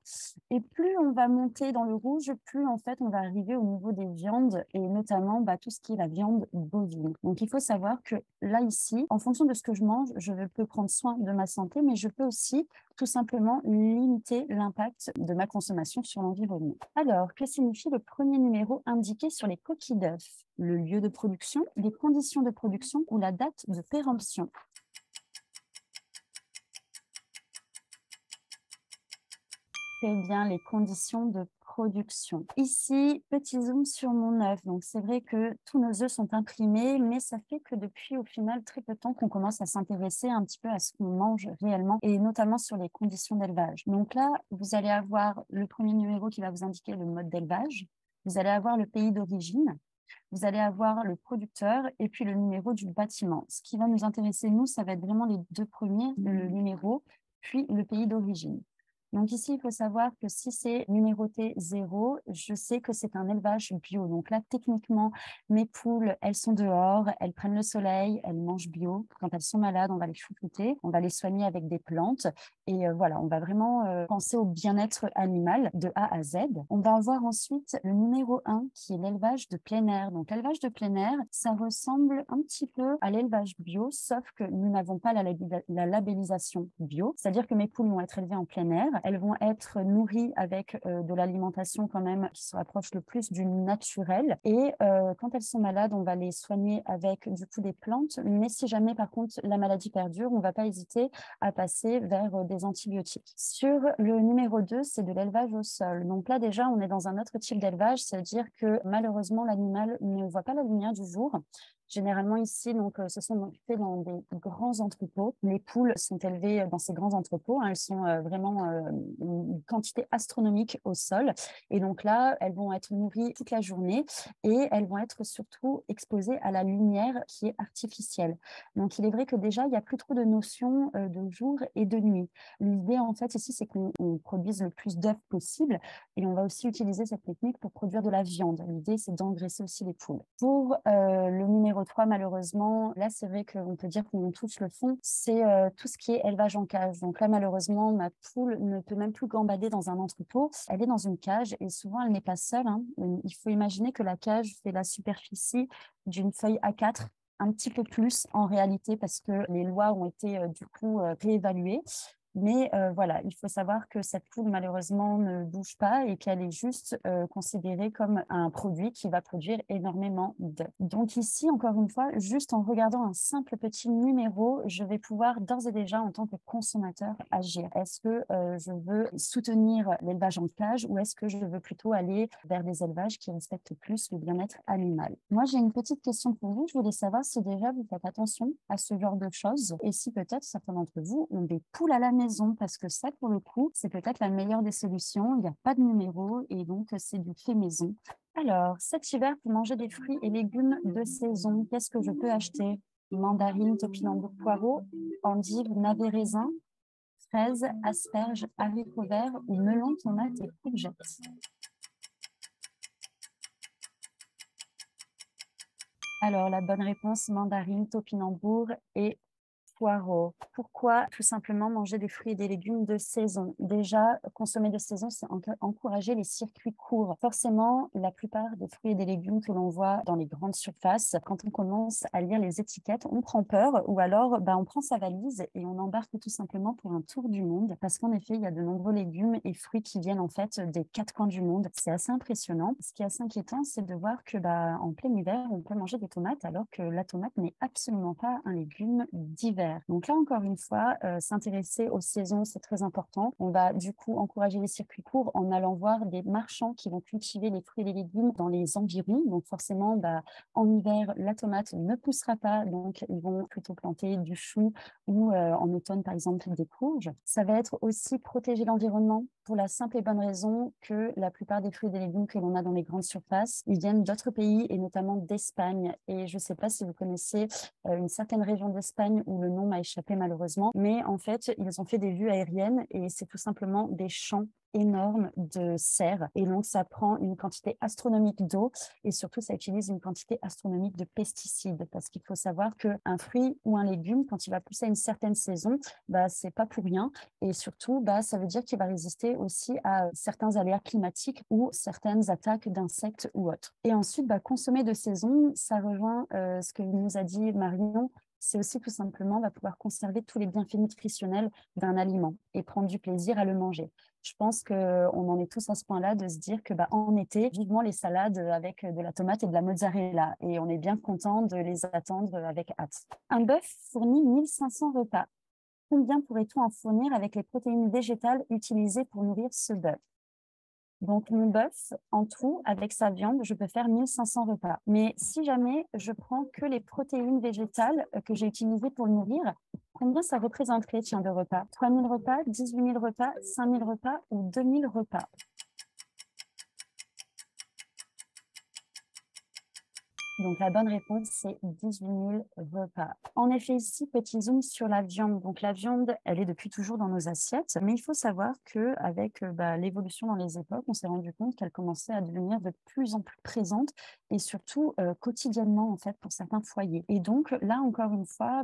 Et plus on va monter dans le rouge, plus en fait on va arriver au niveau des viandes et notamment tout ce qui est la viande bovine. Donc il faut savoir que là ici, en fonction de ce que je mange, je peux prendre soin de ma santé, mais je peux aussi tout simplement limiter l'impact de ma consommation sur l'environnement. Alors, que signifie le premier numéro indiqué sur les coquilles d'œufs? Le lieu de production, les conditions de production ou la date de péremption? C'est bien les conditions de production. Ici, petit zoom sur mon œuf. Donc, c'est vrai que tous nos œufs sont imprimés, mais ça fait que depuis, au final, très peu de temps qu'on commence à s'intéresser un petit peu à ce qu'on mange réellement et notamment sur les conditions d'élevage. Donc là, vous allez avoir le premier numéro qui va vous indiquer le mode d'élevage. Vous allez avoir le pays d'origine. Vous allez avoir le producteur et puis le numéro du bâtiment. Ce qui va nous intéresser, nous, ça va être vraiment les deux premiers, le numéro, puis le pays d'origine. Donc ici, il faut savoir que si c'est numéroté 0, je sais que c'est un élevage bio. Donc là, techniquement, mes poules, elles sont dehors, elles prennent le soleil, elles mangent bio. Quand elles sont malades, on va les chouchouter, on va les soigner avec des plantes. Et voilà, on va vraiment penser au bien-être animal de A à Z. On va avoir ensuite le numéro 1 qui est l'élevage de plein air. Donc l'élevage de plein air, ça ressemble un petit peu à l'élevage bio, sauf que nous n'avons pas la labellisation bio. C'est-à-dire que mes poules vont être élevées en plein air. Elles vont être nourries avec de l'alimentation quand même qui se rapproche le plus du naturel. Et quand elles sont malades, on va les soigner avec du coup des plantes. Mais si jamais par contre la maladie perdure, on ne va pas hésiter à passer vers des antibiotiques. Sur le numéro 2, c'est de l'élevage au sol. Donc là déjà, on est dans un autre type d'élevage, c'est-à-dire que malheureusement, l'animal ne voit pas la lumière du jour. Généralement ici, donc, ce sont fait dans des grands entrepôts. Les poules sont élevées dans ces grands entrepôts. Elles sont vraiment une quantité astronomique au sol. Et donc là, elles vont être nourries toute la journée et elles vont être surtout exposées à la lumière qui est artificielle. Donc il est vrai que déjà, il n'y a plus trop de notion de jour et de nuit. L'idée en fait ici, c'est qu'on produise le plus d'œufs possible et on va aussi utiliser cette technique pour produire de la viande. L'idée, c'est d'engraisser aussi les poules. Pour le numéro 3, malheureusement, là, c'est vrai qu'on peut dire qu'on touche le fond, c'est tout ce qui est élevage en cage. Donc là, malheureusement, ma poule ne peut même plus gambader dans un entrepôt. Elle est dans une cage et souvent, elle n'est pas seule, hein. Il faut imaginer que la cage fait la superficie d'une feuille A4, un petit peu plus en réalité parce que les lois ont été du coup réévaluées. Mais voilà, il faut savoir que cette poule, malheureusement, ne bouge pas et qu'elle est juste considérée comme un produit qui va produire énormément d'œufs. Donc ici, encore une fois, juste en regardant un simple petit numéro, je vais pouvoir d'ores et déjà, en tant que consommateur, agir. Est-ce que je veux soutenir l'élevage en cage ou est-ce que je veux plutôt aller vers des élevages qui respectent plus le bien-être animal? Moi, j'ai une petite question pour vous. Je voulais savoir si déjà vous faites attention à ce genre de choses et si peut-être certains d'entre vous ont des poules à la maison, parce que ça, pour le coup, c'est peut-être la meilleure des solutions. Il n'y a pas de numéro et donc c'est du fait maison. Alors, cet hiver, pour manger des fruits et légumes de saison, qu'est-ce que je peux acheter? Mandarines, topinambour, poireaux, endives, navets, raisins, fraises, asperges, haricots verts ou melons, tomates et courgettes. Alors, la bonne réponse, mandarine, topinambour et poireaux. Pourquoi tout simplement manger des fruits et des légumes de saison? Déjà, consommer de saison, c'est encourager les circuits courts. Forcément, la plupart des fruits et des légumes que l'on voit dans les grandes surfaces, quand on commence à lire les étiquettes, on prend peur ou alors on prend sa valise et on embarque tout simplement pour un tour du monde parce qu'en effet, il y a de nombreux légumes et fruits qui viennent en fait des quatre coins du monde. C'est assez impressionnant. Ce qui est assez inquiétant, c'est de voir que en plein hiver, on peut manger des tomates alors que la tomate n'est absolument pas un légume d'hiver. Donc là, encore une fois, s'intéresser aux saisons, c'est très important. On va du coup encourager les circuits courts en allant voir des marchands qui vont cultiver les fruits et les légumes dans les environs. Donc forcément, en hiver, la tomate ne poussera pas, donc ils vont plutôt planter du chou ou en automne, par exemple, des courges. Ça va être aussi protéger l'environnement pour la simple et bonne raison que la plupart des fruits et des légumes que l'on a dans les grandes surfaces, ils viennent d'autres pays et notamment d'Espagne. Et je ne sais pas si vous connaissez une certaine région d'Espagne où le nom m'a échappé malheureusement, mais en fait, ils ont fait des vues aériennes et c'est tout simplement des champs énormes de serre et donc ça prend une quantité astronomique d'eau et surtout ça utilise une quantité astronomique de pesticides parce qu'il faut savoir qu'un fruit ou un légume quand il va pousser à une certaine saison, c'est pas pour rien et surtout ça veut dire qu'il va résister aussi à certains aléas climatiques ou certaines attaques d'insectes ou autres. Et ensuite consommer de saison, ça rejoint ce que nous a dit Marion. C'est aussi tout simplement pouvoir conserver tous les bienfaits nutritionnels d'un aliment et prendre du plaisir à le manger. Je pense qu'on en est tous à ce point-là de se dire que en été, vivement les salades avec de la tomate et de la mozzarella et on est bien content de les attendre avec hâte. Un bœuf fournit 1500 repas. Combien pourrait-on en fournir avec les protéines végétales utilisées pour nourrir ce bœuf? Donc, mon bœuf, en tout, avec sa viande, je peux faire 1500 repas. Mais si jamais je prends que les protéines végétales que j'ai utilisées pour le nourrir, combien ça représenterait, de repas? 3000 repas, 18 000 repas, 5000 repas ou 2000 repas? Donc, la bonne réponse, c'est 18 000 repas. En effet, ici, petit zoom sur la viande. Donc, la viande, elle est depuis toujours dans nos assiettes, mais il faut savoir qu'avec l'évolution dans les époques, on s'est rendu compte qu'elle commençait à devenir de plus en plus présente et surtout quotidiennement, en fait, pour certains foyers. Et donc, là, encore une fois,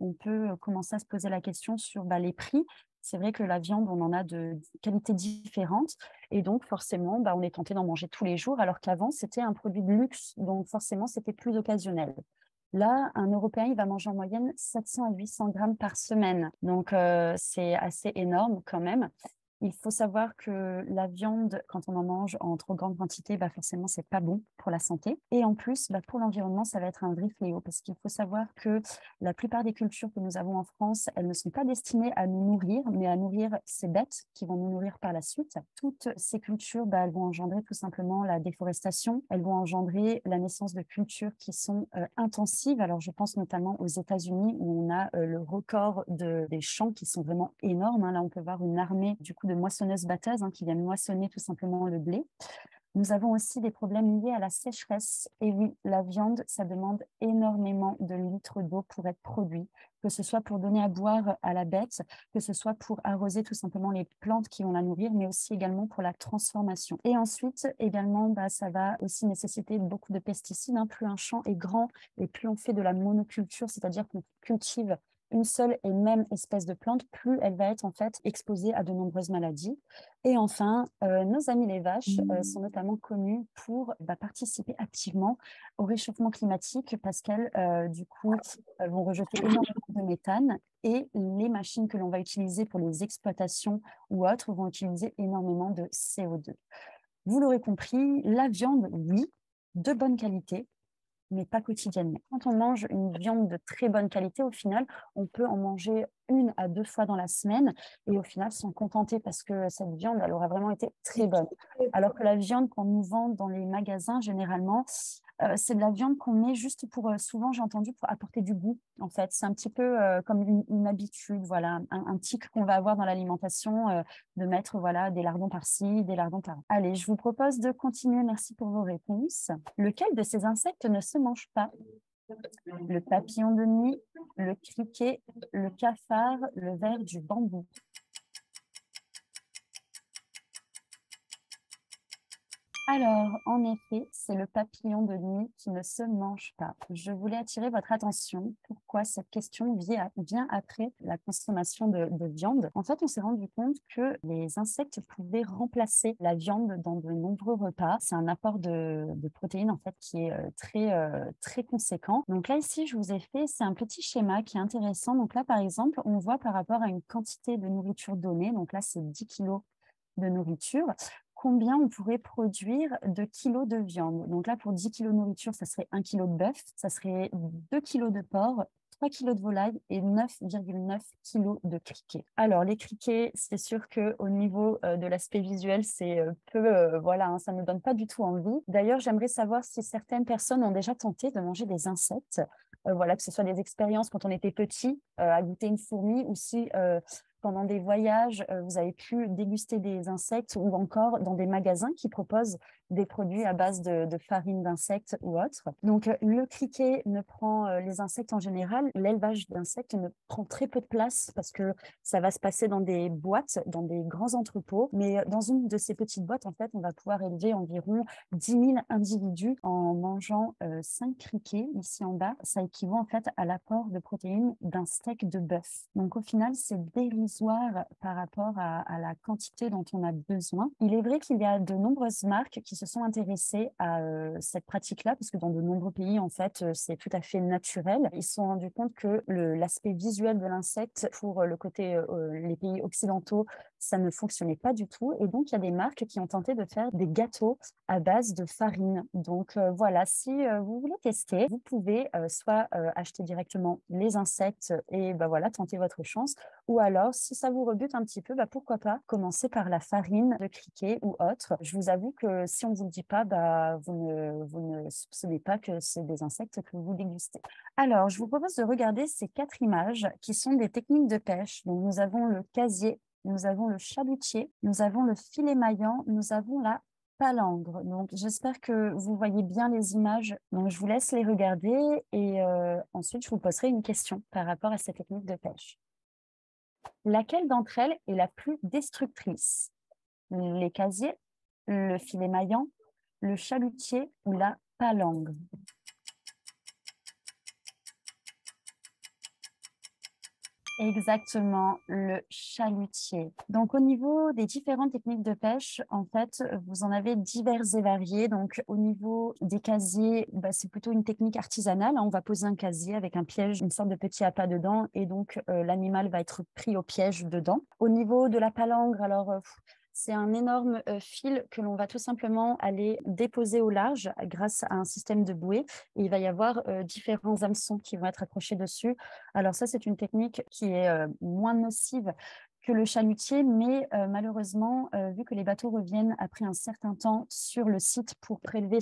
on peut commencer à se poser la question sur les prix. C'est vrai que la viande, on en a de qualités différentes. Et donc, forcément, on est tenté d'en manger tous les jours, alors qu'avant, c'était un produit de luxe. Donc, forcément, c'était plus occasionnel. Là, un Européen, il va manger en moyenne 700 à 800 grammes par semaine. Donc, c'est assez énorme quand même. Il faut savoir que la viande, quand on en mange en trop grande quantité, forcément, c'est pas bon pour la santé. Et en plus, pour l'environnement, ça va être un vrai fléau parce qu'il faut savoir que la plupart des cultures que nous avons en France, elles ne sont pas destinées à nous nourrir, mais à nourrir ces bêtes qui vont nous nourrir par la suite. Toutes ces cultures, elles vont engendrer tout simplement la déforestation. Elles vont engendrer la naissance de cultures qui sont intensives. Alors, je pense notamment aux États-Unis où on a le record des champs qui sont vraiment énormes. Là, on peut voir une armée du coup de moissonneuses-batteuses qui viennent moissonner tout simplement le blé. Nous avons aussi des problèmes liés à la sécheresse. Et oui, la viande, ça demande énormément de litres d'eau pour être produit, que ce soit pour donner à boire à la bête, que ce soit pour arroser tout simplement les plantes qui vont la nourrir, mais aussi également pour la transformation. Et ensuite, également, ça va aussi nécessiter beaucoup de pesticides. Plus un champ est grand et plus on fait de la monoculture, c'est-à-dire qu'on cultive une seule et même espèce de plante, plus elle va être en fait exposée à de nombreuses maladies. Et enfin, nos amis les vaches sont notamment connus pour participer activement au réchauffement climatique parce qu'elles, du coup, vont rejeter énormément de méthane et les machines que l'on va utiliser pour les exploitations ou autres vont utiliser énormément de CO2. Vous l'aurez compris, la viande, oui, de bonne qualité, mais pas quotidiennement. Quand on mange une viande de très bonne qualité, au final, on peut en manger 1 à 2 fois dans la semaine et au final s'en contenter parce que cette viande, elle aura vraiment été très bonne. Alors que la viande qu'on nous vend dans les magasins, généralement, c'est de la viande qu'on met juste pour, souvent j'ai entendu, pour apporter du goût, en fait. C'est un petit peu comme une habitude, voilà, un tic qu'on va avoir dans l'alimentation, de mettre voilà, des lardons par-ci, des lardons par-là. Allez, je vous propose de continuer. Merci pour vos réponses. Lequel de ces insectes ne se mange pas? Le papillon de nuit, le criquet, le cafard, le ver du bambou. Alors, en effet, c'est le papillon de nuit qui ne se mange pas. Je voulais attirer votre attention. Pourquoi cette question vient après la consommation de viande? En fait, on s'est rendu compte que les insectes pouvaient remplacer la viande dans de nombreux repas. C'est un apport de protéines, en fait, qui est très conséquent. Donc là, ici, je vous ai fait, c'est un petit schéma qui est intéressant. Donc là, par exemple, on voit par rapport à une quantité de nourriture donnée. Donc là, c'est 10 kilos de nourriture, combien on pourrait produire de kilos de viande. Donc là, pour 10 kilos de nourriture, ça serait 1 kilo de bœuf, ça serait 2 kilos de porc, 3 kilos de volaille et 9,9 kilos de criquets. Alors, les criquets, c'est sûr qu'au niveau de l'aspect visuel, c'est voilà, hein, ça ne me donne pas du tout envie. D'ailleurs, j'aimerais savoir si certaines personnes ont déjà tenté de manger des insectes, voilà, que ce soit des expériences quand on était petit, à goûter une fourmi, ou si pendant des voyages, vous avez pu déguster des insectes ou encore dans des magasins qui proposent des produits à base de farine d'insectes ou autres. Donc, le criquet ne prend les insectes en général. L'élevage d'insectes ne prend très peu de place parce que ça va se passer dans des boîtes, dans des grands entrepôts. Mais dans une de ces petites boîtes, en fait, on va pouvoir élever environ 10 000 individus en mangeant 5 criquets ici en bas. Ça équivaut en fait à l'apport de protéines d'un steak de bœuf. Donc, au final, c'est dérisoire par rapport à la quantité dont on a besoin. Il est vrai qu'il y a de nombreuses marques qui se sont intéressées à cette pratique-là, parce que dans de nombreux pays, en fait, c'est tout à fait naturel. Ils se sont rendus compte que l'aspect visuel de l'insecte, pour le côté les pays occidentaux, ça ne fonctionnait pas du tout. Et donc, il y a des marques qui ont tenté de faire des gâteaux à base de farine. Donc, voilà, si vous voulez tester, vous pouvez soit acheter directement les insectes et voilà, tenter votre chance, ou alors, si ça vous rebute un petit peu, pourquoi pas commencer par la farine de criquet ou autre. Je vous avoue que si on ne vous le dit pas, vous ne soupçonnez pas que c'est des insectes que vous dégustez. Alors, je vous propose de regarder ces 4 images qui sont des techniques de pêche. Donc, nous avons le casier, nous avons le chalutier, nous avons le filet maillant, nous avons la palangre. Donc, j'espère que vous voyez bien les images. Donc, je vous laisse les regarder et ensuite, je vous poserai une question par rapport à ces techniques de pêche. Laquelle d'entre elles est la plus destructrice? Les casiers, le filet maillant, le chalutier ou la palangre? Exactement, le chalutier. Donc, au niveau des différentes techniques de pêche, en fait, vous en avez diverses et variées. Donc, au niveau des casiers, c'est plutôt une technique artisanale. On va poser un casier avec un piège, une sorte de petit appât dedans, et donc l'animal va être pris au piège dedans. Au niveau de la palangre, alors c'est un énorme fil que l'on va tout simplement aller déposer au large grâce à un système de bouée. Et il va y avoir différents hameçons qui vont être accrochés dessus. Alors ça, c'est une technique qui est moins nocive que le chalutier, mais malheureusement, vu que les bateaux reviennent après un certain temps sur le site pour prélever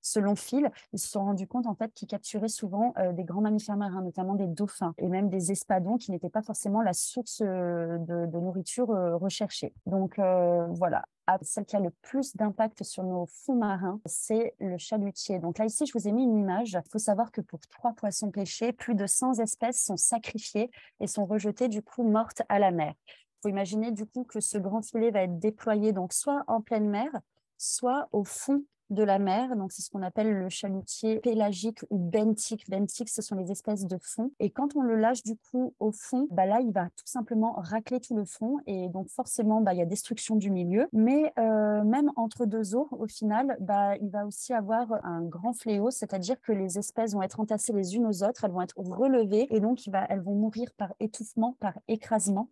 ce long fil, ils se sont rendus compte en fait qu'ils capturaient souvent des grands mammifères marins, notamment des dauphins et même des espadons qui n'étaient pas forcément la source de nourriture recherchée. Donc voilà. Celle qui a le plus d'impact sur nos fonds marins, c'est le chalutier. Donc là, ici, je vous ai mis une image. Il faut savoir que pour 3 poissons pêchés, plus de 100 espèces sont sacrifiées et sont rejetées, du coup, mortes à la mer. Il faut imaginer, du coup, que ce grand filet va être déployé donc soit en pleine mer, soit au fond de la mer. Donc, c'est ce qu'on appelle le chalutier pélagique ou benthique. Benthique, ce sont les espèces de fond. Et quand on le lâche du coup au fond, là, il va tout simplement racler tout le fond. Et donc, forcément, il y a destruction du milieu. Mais même entre deux eaux, au final, il va aussi avoir un grand fléau, c'est-à-dire que les espèces vont être entassées les unes aux autres, elles vont être relevées et donc elles vont mourir par étouffement, par écrasement.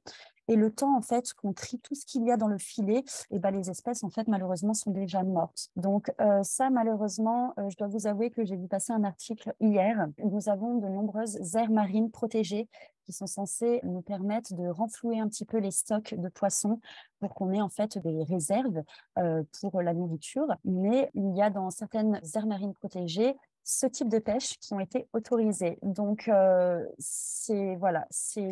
Et le temps, en fait, qu'on trie tout ce qu'il y a dans le filet, les espèces, en fait, malheureusement, sont déjà mortes. Donc, ça, malheureusement, je dois vous avouer que j'ai vu passer un article hier. Nous avons de nombreuses aires marines protégées qui sont censées nous permettre de renflouer un petit peu les stocks de poissons pour qu'on ait en fait des réserves pour la nourriture. Mais il y a dans certaines aires marines protégées ce type de pêche qui ont été autorisées. Donc, c'est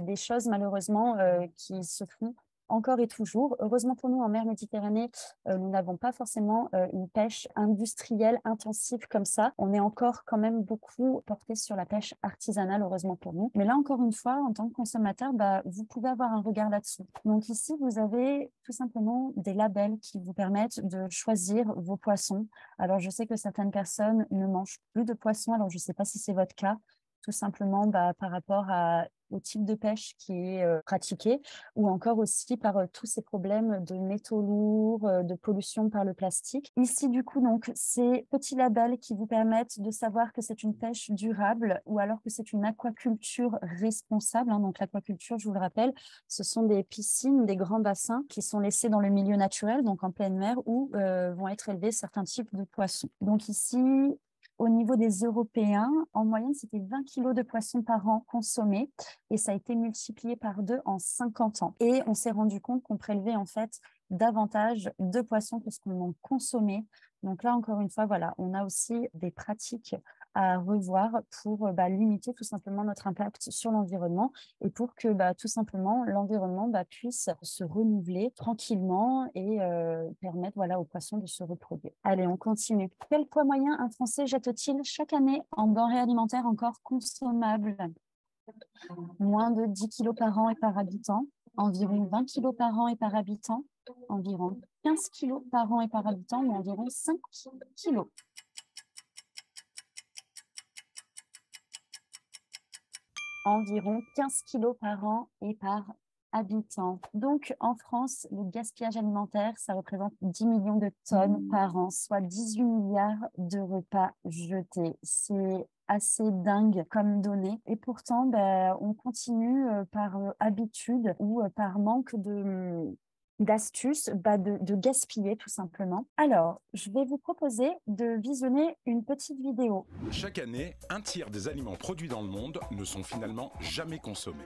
des choses malheureusement qui se font encore et toujours. Heureusement pour nous, en mer Méditerranée, nous n'avons pas forcément une pêche industrielle intensive comme ça. On est encore quand même beaucoup porté sur la pêche artisanale, heureusement pour nous. Mais là, encore une fois, en tant que consommateur, vous pouvez avoir un regard là-dessus. Donc ici, vous avez tout simplement des labels qui vous permettent de choisir vos poissons. Alors, je sais que certaines personnes ne mangent plus de poissons. Alors, je ne sais pas si c'est votre cas, tout simplement par rapport au type de pêche qui est pratiqué, ou encore aussi par tous ces problèmes de métaux lourds, de pollution par le plastique. Ici, du coup, donc, ces petits labels qui vous permettent de savoir que c'est une pêche durable ou alors que c'est une aquaculture responsable. Donc, l'aquaculture, je vous le rappelle, ce sont des piscines, des grands bassins qui sont laissés dans le milieu naturel, donc en pleine mer, où vont être élevés certains types de poissons. Donc ici, au niveau des Européens, en moyenne, c'était 20 kilos de poissons par an consommés et ça a été multiplié par 2 en 50 ans. Et on s'est rendu compte qu'on prélevait en fait davantage de poissons que ce qu'on en consommait. Donc là, encore une fois, on a aussi des pratiques à revoir pour limiter tout simplement notre impact sur l'environnement et pour que tout simplement l'environnement puisse se renouveler tranquillement et permettre aux poissons de se reproduire. Allez, on continue. Quel poids moyen un Français jette-t-il chaque année en denrées alimentaires encore consommables? Moins de 10 kilos par an et par habitant, environ 20 kilos par an et par habitant, environ 15 kilos par an et par habitant ou environ 5 kilos. Environ 15 kilos par an et par habitant. Donc, en France, le gaspillage alimentaire, ça représente 10 millions de tonnes par an, soit 18 milliards de repas jetés. C'est assez dingue comme donnée. Et pourtant, on continue par habitude ou par manque d'astuces, de gaspiller tout simplement. Alors, je vais vous proposer de visionner une petite vidéo. Chaque année, un tiers des aliments produits dans le monde ne sont finalement jamais consommés.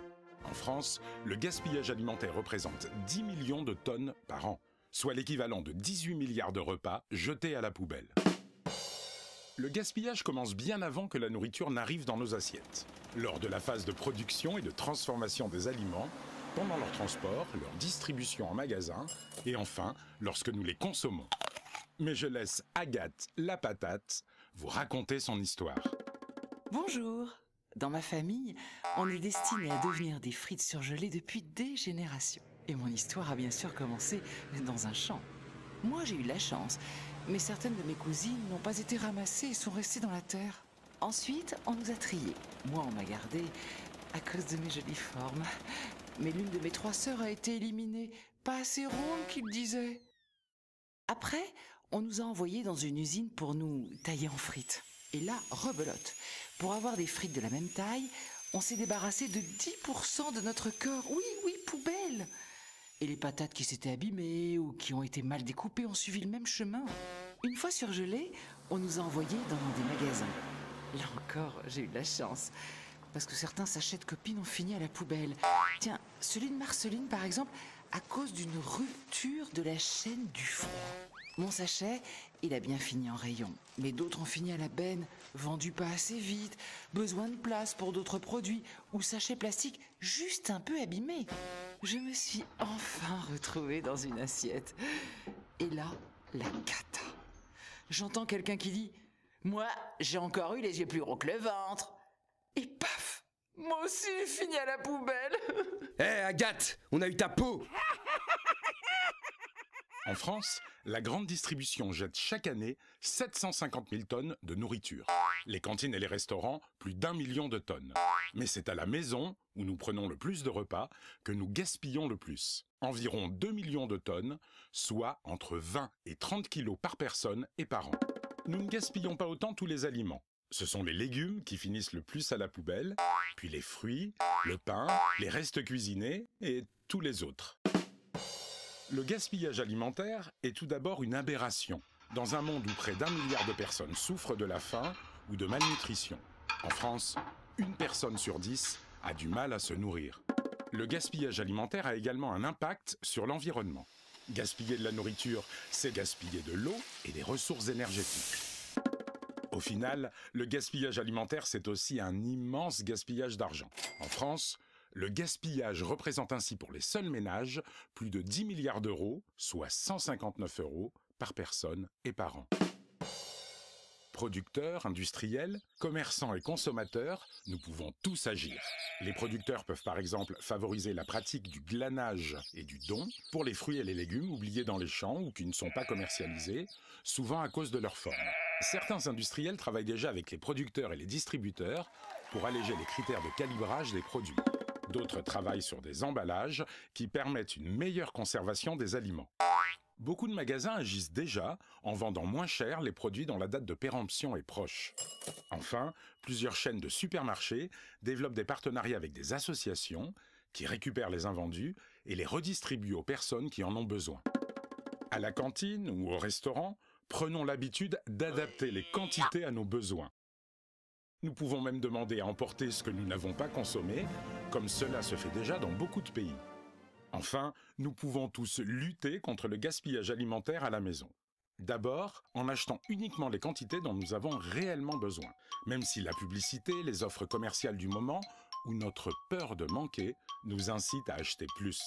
En France, le gaspillage alimentaire représente 10 millions de tonnes par an, soit l'équivalent de 18 milliards de repas jetés à la poubelle. Le gaspillage commence bien avant que la nourriture n'arrive dans nos assiettes. Lors de la phase de production et de transformation des aliments, pendant leur transport, leur distribution en magasin, et enfin, lorsque nous les consommons. Mais je laisse Agathe, la patate, vous raconter son histoire. Bonjour. Dans ma famille, on est destiné à devenir des frites surgelées depuis des générations. Et mon histoire a bien sûr commencé dans un champ. Moi, j'ai eu de la chance, mais certaines de mes cousines n'ont pas été ramassées et sont restées dans la terre. Ensuite, on nous a triés. Moi, on m'a gardée à cause de mes jolies formes. Mais l'une de mes 3 sœurs a été éliminée. Pas assez ronde, qu'il disait. Après, on nous a envoyés dans une usine pour nous tailler en frites. Et là, rebelote. Pour avoir des frites de la même taille, on s'est débarrassé de 10% de notre corps. Oui, poubelle. Et les patates qui s'étaient abîmées ou qui ont été mal découpées ont suivi le même chemin. Une fois surgelées, on nous a envoyés dans des magasins. Là encore, j'ai eu de la chance. Parce que certains sachets de copines ont fini à la poubelle. Tiens, celui de Marceline, par exemple, à cause d'une rupture de la chaîne du froid. Mon sachet, il a bien fini en rayon. Mais d'autres ont fini à la benne, vendus pas assez vite, besoin de place pour d'autres produits, ou sachets plastiques juste un peu abîmés. Je me suis enfin retrouvée dans une assiette. Et là, la cata. J'entends quelqu'un qui dit « Moi, j'ai encore eu les yeux plus gros que le ventre !» Et paf! Moi aussi, j'ai fini à la poubelle. Hé, Agathe, on a eu ta peau. En France, la grande distribution jette chaque année 750 000 tonnes de nourriture. Les cantines et les restaurants, plus d'1 million de tonnes. Mais c'est à la maison, où nous prenons le plus de repas, que nous gaspillons le plus. Environ 2 millions de tonnes, soit entre 20 et 30 kilos par personne et par an. Nous ne gaspillons pas autant tous les aliments. Ce sont les légumes qui finissent le plus à la poubelle, puis les fruits, le pain, les restes cuisinés et tous les autres. Le gaspillage alimentaire est tout d'abord une aberration, dans un monde où près d'1 milliard de personnes souffrent de la faim ou de malnutrition. En France, 1 personne sur 10 a du mal à se nourrir. Le gaspillage alimentaire a également un impact sur l'environnement. Gaspiller de la nourriture, c'est gaspiller de l'eau et des ressources énergétiques. Au final, le gaspillage alimentaire, c'est aussi un immense gaspillage d'argent. En France, le gaspillage représente ainsi pour les seuls ménages plus de 10 milliards d'euros, soit 159 € par personne et par an. Producteurs, industriels, commerçants et consommateurs, nous pouvons tous agir. Les producteurs peuvent par exemple favoriser la pratique du glanage et du don pour les fruits et les légumes oubliés dans les champs ou qui ne sont pas commercialisés, souvent à cause de leur forme. Certains industriels travaillent déjà avec les producteurs et les distributeurs pour alléger les critères de calibrage des produits. D'autres travaillent sur des emballages qui permettent une meilleure conservation des aliments. Beaucoup de magasins agissent déjà en vendant moins cher les produits dont la date de péremption est proche. Enfin, plusieurs chaînes de supermarchés développent des partenariats avec des associations qui récupèrent les invendus et les redistribuent aux personnes qui en ont besoin. À la cantine ou au restaurant, prenons l'habitude d'adapter les quantités à nos besoins. Nous pouvons même demander à emporter ce que nous n'avons pas consommé, comme cela se fait déjà dans beaucoup de pays. Enfin, nous pouvons tous lutter contre le gaspillage alimentaire à la maison. D'abord, en achetant uniquement les quantités dont nous avons réellement besoin, même si la publicité, les offres commerciales du moment ou notre peur de manquer nous incitent à acheter plus.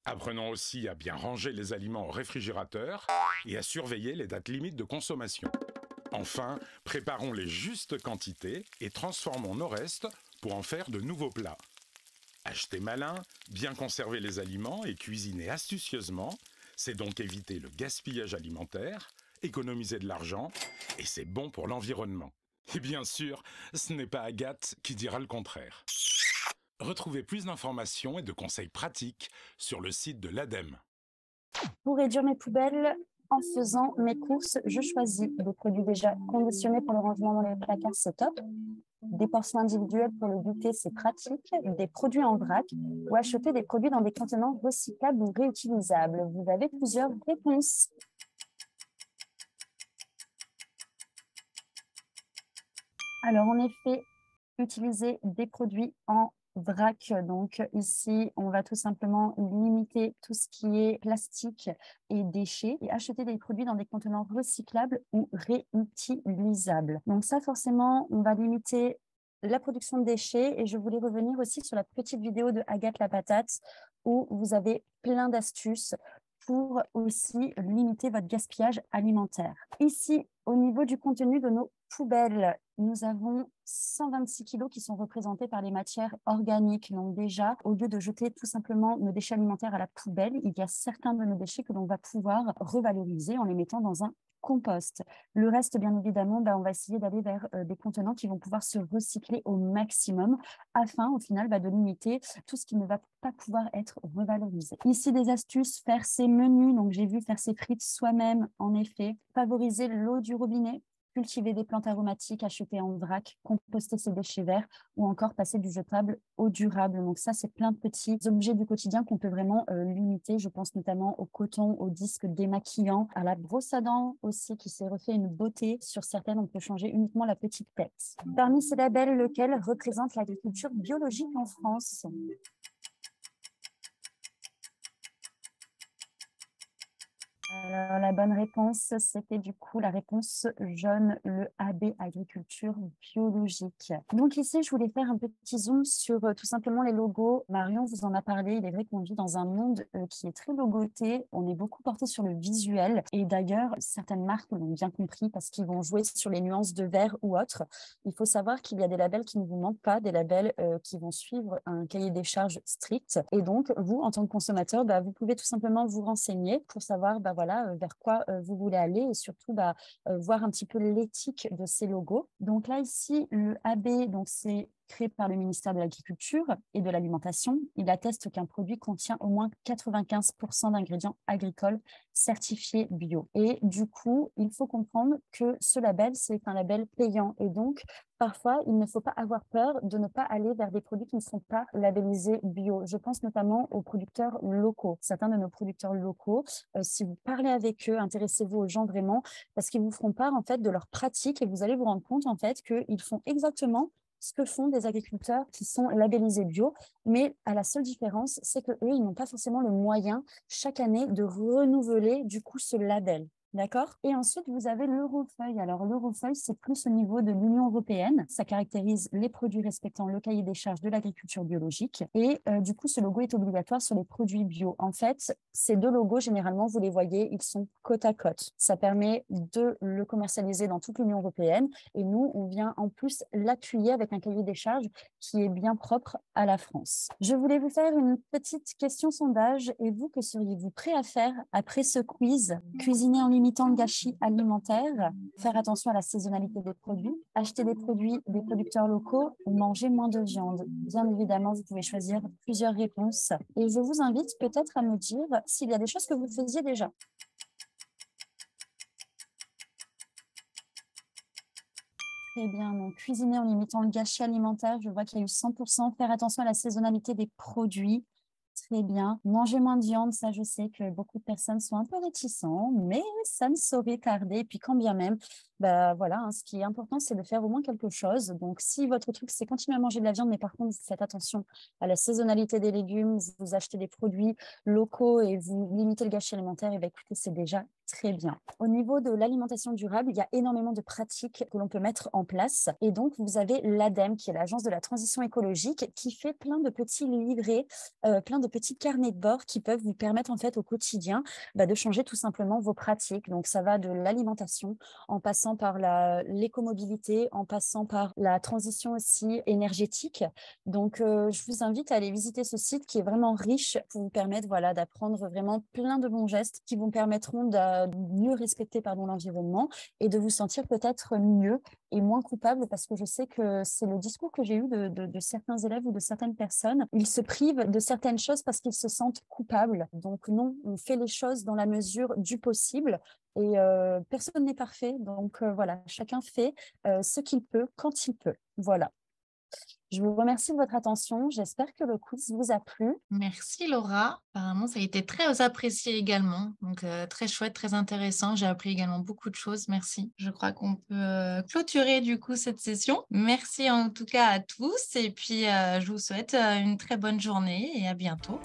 Apprenons aussi à bien ranger les aliments au réfrigérateur et à surveiller les dates limites de consommation. Enfin, préparons les justes quantités et transformons nos restes pour en faire de nouveaux plats. Acheter malin, bien conserver les aliments et cuisiner astucieusement, c'est donc éviter le gaspillage alimentaire, économiser de l'argent et c'est bon pour l'environnement. Et bien sûr, ce n'est pas Agathe qui dira le contraire. Retrouvez plus d'informations et de conseils pratiques sur le site de l'ADEME. Pour réduire mes poubelles, en faisant mes courses, je choisis des produits déjà conditionnés pour le rangement dans les placards, c'est top. Des portions individuelles pour le goûter, c'est pratique. Des produits en vrac ou acheter des produits dans des contenants recyclables ou réutilisables. Vous avez plusieurs réponses. Alors, en effet, utiliser des produits en vrac. Donc ici, on va tout simplement limiter tout ce qui est plastique et déchets et acheter des produits dans des contenants recyclables ou réutilisables. Donc ça, forcément, on va limiter la production de déchets et je voulais revenir aussi sur la petite vidéo de Agathe la patate où vous avez plein d'astuces pour aussi limiter votre gaspillage alimentaire. Ici, au niveau du contenu de nos poubelles, nous avons 126 kilos qui sont représentés par les matières organiques. Donc déjà, au lieu de jeter tout simplement nos déchets alimentaires à la poubelle, il y a certains de nos déchets que l'on va pouvoir revaloriser en les mettant dans un compost. Le reste, bien évidemment, on va essayer d'aller vers des contenants qui vont pouvoir se recycler au maximum afin, au final, de limiter tout ce qui ne va pas pouvoir être revalorisé. Ici, des astuces, faire ses menus. Donc, j'ai vu faire ses frites soi-même, en effet. Favoriser l'eau du robinet. Cultiver des plantes aromatiques, acheter en vrac, composter ses déchets verts ou encore passer du jetable au durable. Donc ça, c'est plein de petits objets du quotidien qu'on peut vraiment limiter. Je pense notamment au coton, au disque démaquillant, à la brosse à dents aussi qui s'est refait une beauté. Sur certaines, on peut changer uniquement la petite tête. Parmi ces labels, lequel représente l'agriculture biologique en France ? Alors, la bonne réponse, c'était du coup la réponse jaune, le AB, agriculture biologique. Donc ici, je voulais faire un petit zoom sur tout simplement les logos. Marion vous en a parlé, il est vrai qu'on vit dans un monde qui est très logoté, on est beaucoup porté sur le visuel et d'ailleurs, certaines marques l'ont bien compris parce qu'ils vont jouer sur les nuances de vert ou autre. Il faut savoir qu'il y a des labels qui ne vous mentent pas, des labels qui vont suivre un cahier des charges strict et donc, vous, en tant que consommateur, vous pouvez tout simplement vous renseigner pour savoir, voilà, voilà, vers quoi vous voulez aller et surtout voir un petit peu l'éthique de ces logos. Donc là, ici, le AB, donc c'est créé par le ministère de l'Agriculture et de l'Alimentation. Il atteste qu'un produit contient au moins 95% d'ingrédients agricoles certifiés bio. Et du coup, il faut comprendre que ce label, c'est un label payant. Et donc, parfois, il ne faut pas avoir peur de ne pas aller vers des produits qui ne sont pas labellisés bio. Je pense notamment aux producteurs locaux. Certains de nos producteurs locaux, si vous parlez avec eux, intéressez-vous aux gens vraiment, parce qu'ils vous feront part en fait de leurs pratiques et vous allez vous rendre compte en fait qu'ils font exactement ce que font des agriculteurs qui sont labellisés bio, mais à la seule différence, c'est qu'eux, ils n'ont pas forcément le moyen chaque année de renouveler du coup ce label. D'accord? Et ensuite, vous avez l'Eurofeuille. Alors, l'Eurofeuille, c'est plus au niveau de l'Union européenne. Ça caractérise les produits respectant le cahier des charges de l'agriculture biologique. Et du coup, ce logo est obligatoire sur les produits bio. En fait, ces deux logos, généralement, vous les voyez, ils sont côte à côte. Ça permet de le commercialiser dans toute l'Union européenne. Et nous, on vient en plus l'appuyer avec un cahier des charges qui est bien propre à la France. Je voulais vous faire une petite question sondage. Et vous, que seriez-vous prêt à faire après ce quiz? Cuisiner en limitant le gâchis alimentaire, faire attention à la saisonnalité des produits, acheter des produits des producteurs locaux ou manger moins de viande. Bien évidemment, vous pouvez choisir plusieurs réponses. Et je vous invite peut-être à me dire s'il y a des choses que vous faisiez déjà. Très bien, donc cuisiner en limitant le gâchis alimentaire, je vois qu'il y a eu 100%. Faire attention à la saisonnalité des produits. Très bien. Manger moins de viande, ça, je sais que beaucoup de personnes sont un peu réticents, mais ça ne saurait tarder. Et puis, quand bien même, voilà, hein, ce qui est important, c'est de faire au moins quelque chose. Donc, si votre truc, c'est continuer à manger de la viande, mais par contre, vous faites attention à la saisonnalité des légumes, vous achetez des produits locaux et vous limitez le gâchis alimentaire, et bien, écoutez, c'est déjà très bien. Au niveau de l'alimentation durable, il y a énormément de pratiques que l'on peut mettre en place. Et donc, vous avez l'ADEME, qui est l'Agence de la transition écologique, qui fait plein de petits livrets, plein de petits carnets de bord qui peuvent vous permettre en fait au quotidien de changer tout simplement vos pratiques. Donc, ça va de l'alimentation en passant par l'écomobilité, en passant par la transition aussi énergétique. Donc, je vous invite à aller visiter ce site qui est vraiment riche pour vous permettre d'apprendre vraiment plein de bons gestes qui vous permettront de mieux respecter l'environnement et de vous sentir peut-être mieux et moins coupable, parce que je sais que c'est le discours que j'ai eu de certains élèves ou de certaines personnes. Ils se privent de certaines choses parce qu'ils se sentent coupables. Donc non, on fait les choses dans la mesure du possible. Et personne n'est parfait. Donc voilà, chacun fait ce qu'il peut quand il peut. Voilà. Je vous remercie de votre attention. J'espère que le quiz vous a plu. Merci Laura. Apparemment, ça a été très apprécié également. Donc, très chouette, très intéressant. J'ai appris également beaucoup de choses. Merci. Je crois qu'on peut clôturer du coup cette session. Merci en tout cas à tous. Et puis, je vous souhaite une très bonne journée et à bientôt.